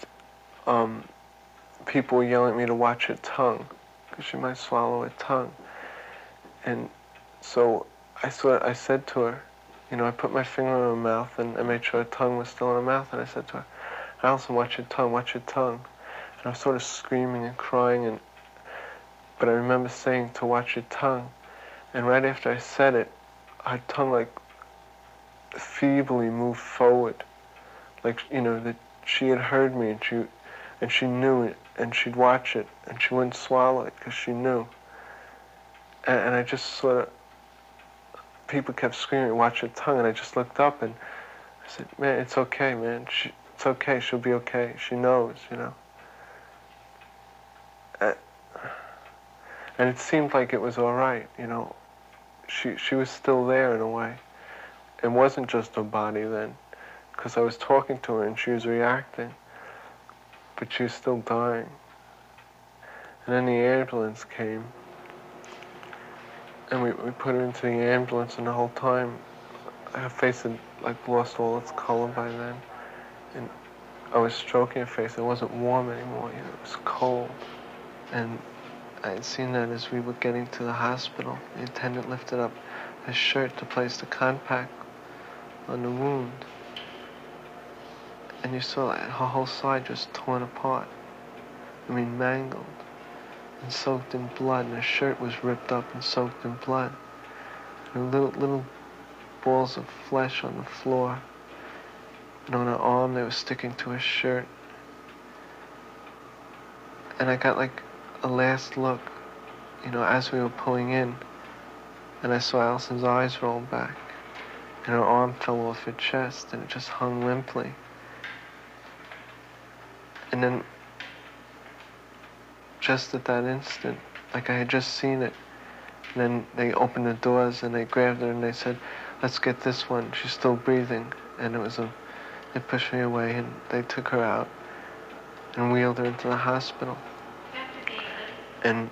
people were yelling at me to watch her tongue, because she might swallow her tongue. And so I said to her, you know, I put my finger in her mouth, and I made sure her tongue was still in her mouth, and I said to her, "Allison, watch your tongue, watch your tongue." And I was sort of screaming and crying, but I remember saying to watch your tongue. And right after I said it, her tongue like feebly moved forward, like, you know, that she had heard me and she knew it and she'd watch it and she wouldn't swallow it because she knew. And I just sort of, people kept screaming, "Watch your tongue," and I just looked up and I said, "Man, it's okay, man. It's okay. She'll be okay. She knows, you know." And it seemed like it was all right, you know. She was still there in a way. It wasn't just her body then, because I was talking to her and she was reacting, but she was still dying. And then the ambulance came, and we put her into the ambulance, and the whole time her face had like lost all its color by then. And I was stroking her face. It wasn't warm anymore, you know, it was cold. And I had seen that as we were getting to the hospital. The attendant lifted up his shirt to place the compact on the wound. And you saw her whole side just torn apart. I mean, mangled and soaked in blood. And her shirt was ripped up and soaked in blood. And little balls of flesh on the floor. And on her arm, they were sticking to her shirt. And I got like a last look, you know, as we were pulling in, and I saw Allison's eyes roll back, and her arm fell off her chest, and it just hung limply. And then, just at that instant, like I had just seen it, and then they opened the doors, and they grabbed her, and they said, "Let's get this one, she's still breathing." And they pushed me away, and they took her out and wheeled her into the hospital. And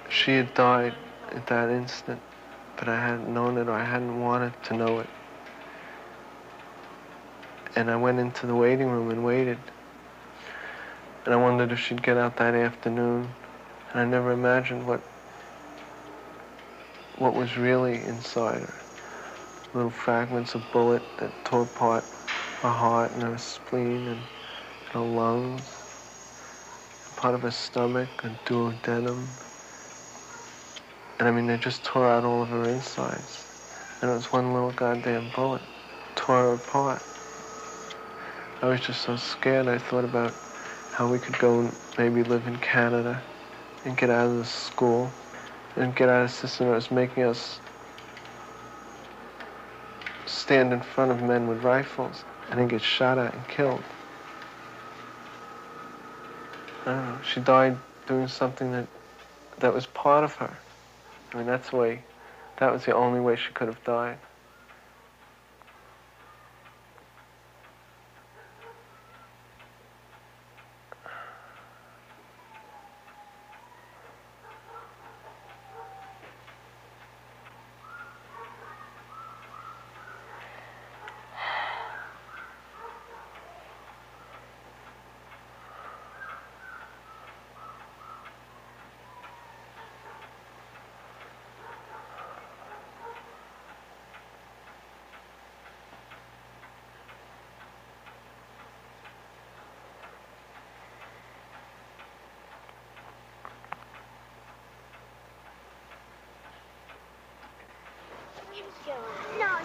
she had died at that instant, but I hadn't known it, or I hadn't wanted to know it. And I went into the waiting room and waited. And I wondered if she'd get out that afternoon. And I never imagined what was really inside her. Little fragments of bullet that tore apart her heart and her spleen and her lungs, part of her stomach, a duodenum. And I mean, they just tore out all of her insides. And it was one little goddamn bullet. Tore her apart. I was just so scared. I thought about how we could go and maybe live in Canada and get out of the school and get out of a system that was making us stand in front of men with rifles and then get shot at and killed. I don't know. She died doing something that was part of her. I mean, that was the only way she could have died.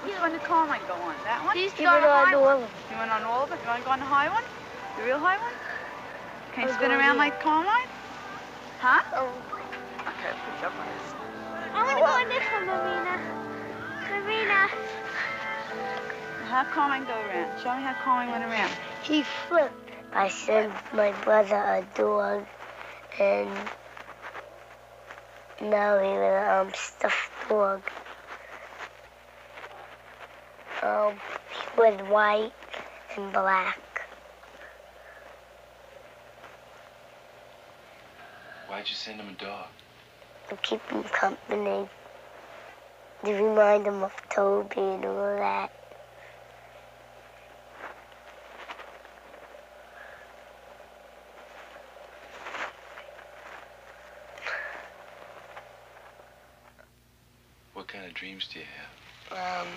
Which one did Carmine go on? That one? He's going on all of them. You went on all of it? You want to go on the high one? The real high one? Can you spin around like Carmine? Huh? Oh. Okay, I'll put you up on this. I want to go on this one, Marina. Marina. Have Carmine go around. Show me how Carmine went around. He flipped. I sent my brother a dog, and now he was a stuffed dog. He was white and black. Why'd you send him a dog? To keep him company. To remind him of Toby and all that. What kind of dreams do you have?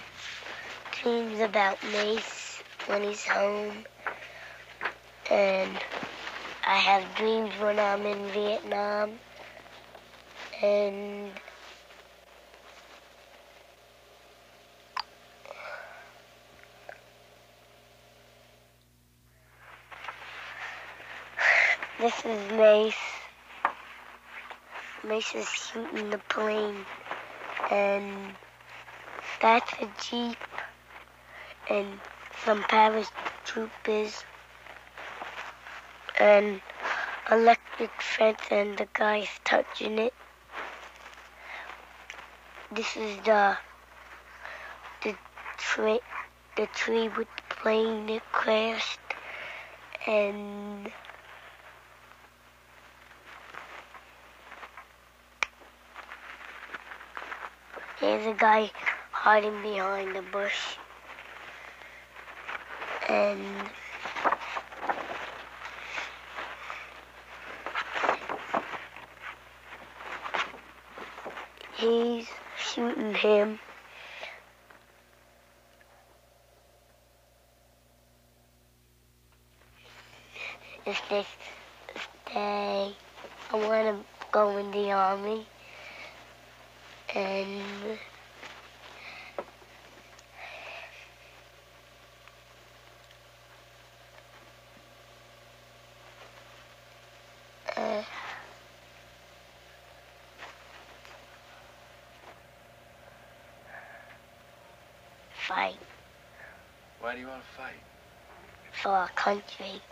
Dreams about Mace when he's home. And I have dreams when I'm in Vietnam. And this is Mace. Mace is shooting the plane. And that's a Jeep. And some paratroopers. And electric fence, and the guy's touching it. This is the tree with the plane that crashed. And here's a guy hiding behind the bush. And he's shooting him. If they stay, I want to go in the army. And fight Why do you want to fight? for our country.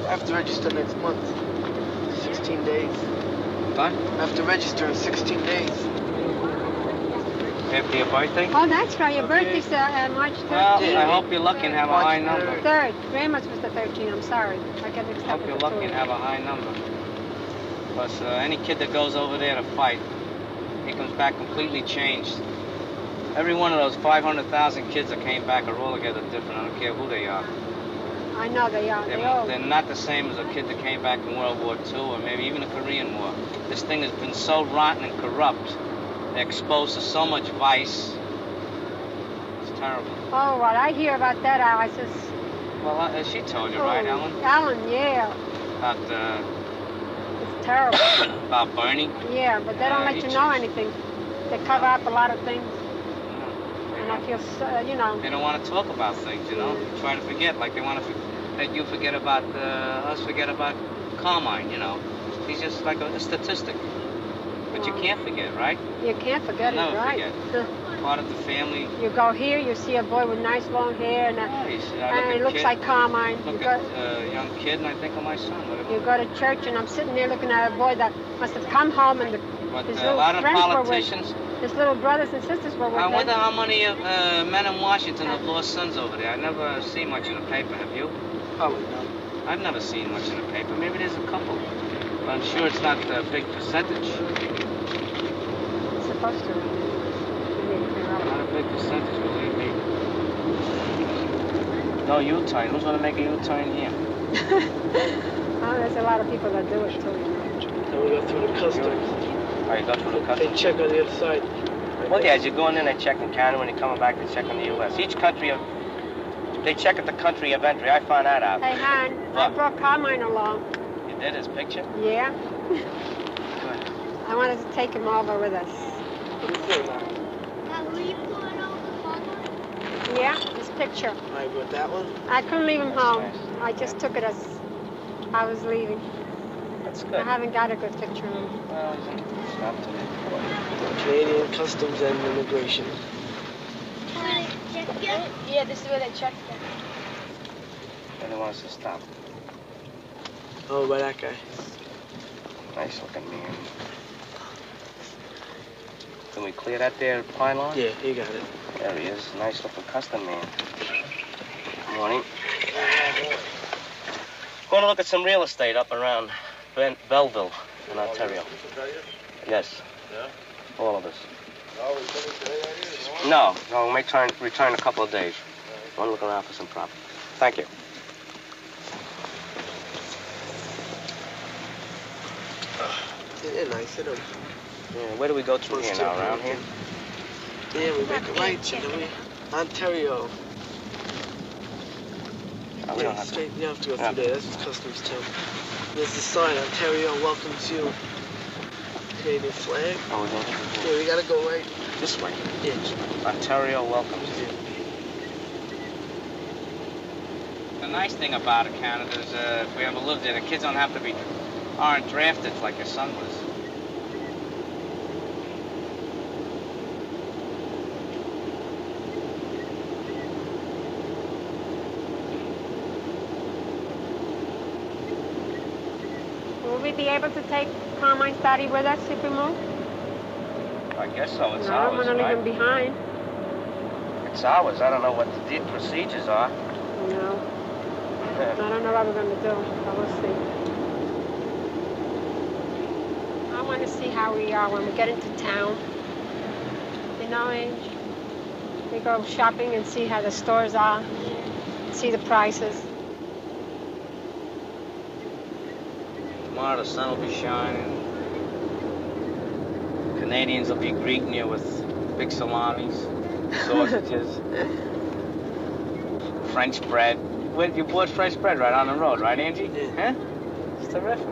I have to register next month. 16 days. What? I have to register in 16 days. After your birthday? Oh, that's right. Your birthday's March 13th. Well, I hope you're lucky and have a high number. 3rd. Grandma's was the 13th. I'm sorry. I got mixed I up hope you're with the lucky and have a high number. Because any kid that goes over there to fight, he comes back completely changed. Every one of those 500,000 kids that came back are altogether different. I don't care who they are. I know they are. They're not the same as a kid that came back from World War II or maybe even the Korean War. This thing has been so rotten and corrupt. They're exposed to so much vice. It's terrible. Oh, what I hear about that, Alice, is... Well, she told you, right, Ellen? Ellen, yeah. About, It's terrible. about Bernie? Yeah, but they don't let you know anything. They cover up a lot of things. And I feel, you know... They don't want to talk about things, you know? They try to forget, like they want to let you forget about, us forget about Carmine, you know? He's just like a statistic. But you can't forget, right? You can't forget it, Never right? forget. Part of the family. You go here, you see a boy with nice long hair, and, it looks like Carmine. Look at a young kid, and I think of my son. You go to church, and I'm sitting there looking at a boy that must have come home, and his a little lot of friends politicians. were with, his little brothers and sisters were with I wonder them. how many men in Washington have lost sons over there. I never see much in the paper. Have you? Probably not. I've never seen much in the paper. Maybe there's a couple. But I'm sure it's not a big percentage. It's supposed to. Not a big percentage, believe me. No U-turn. Who's going to make a U-turn here? Oh, there's a lot of people that do it, too. Then we go through the customs. Oh, you go through the customs? They check on the other side. Well, yeah, as you're going in, they check in Canada. When you're coming back, they check on the U.S. Each country, they check at the country of entry. I found that out. Hey, hon, I brought Carmine along. You did his picture? Yeah. Good. I wanted to take him over with us. Yeah, his picture. I brought that one? I couldn't leave him home. I just took it as I was leaving. That's good. I haven't got a good picture of him. Well, it's not to me. Canadian Customs and Immigration. Yeah, this is where they check them. Then they want us to stop. Oh, by that guy. Nice looking man. Can we clear that there pylon? Yeah, he got it. There he is. Nice looking custom man. Good morning. Going to look at some real estate up around Belleville in Ontario. Yes. Yeah? All of us. No, we finished today, are you? No, we may return in a couple of days. I want to look around for some property. Thank you. They're nice, they don't... Yeah, where do we go through here now? Around here? Yeah, we make a right, and then Ontario. Oh, we don't have straight, you have to go through there. That's what customs too. There's the sign, Ontario welcomes you. Canadian flag. Oh, we go through here? Yeah, we gotta go right. This way? Yeah. Ontario welcomes you. The nice thing about it, Canada, is if we ever lived there, the kids aren't drafted like your son was. Will we be able to take Carmine's daddy with us if we move? I guess so. It's No, I don't ours, want to leave right? him behind. It's ours. I don't know what the deed procedures are. No. I don't know what we're going to do, but we'll see. I want to see how we are when we get into town. You know, Ange? We go shopping and see how the stores are, see the prices. Tomorrow the sun will be shining. Canadians will be greeting you with big salamis, sausages, French bread. Wait, you bought French bread right on the road, right, Angie? Yeah. Huh? It's terrific.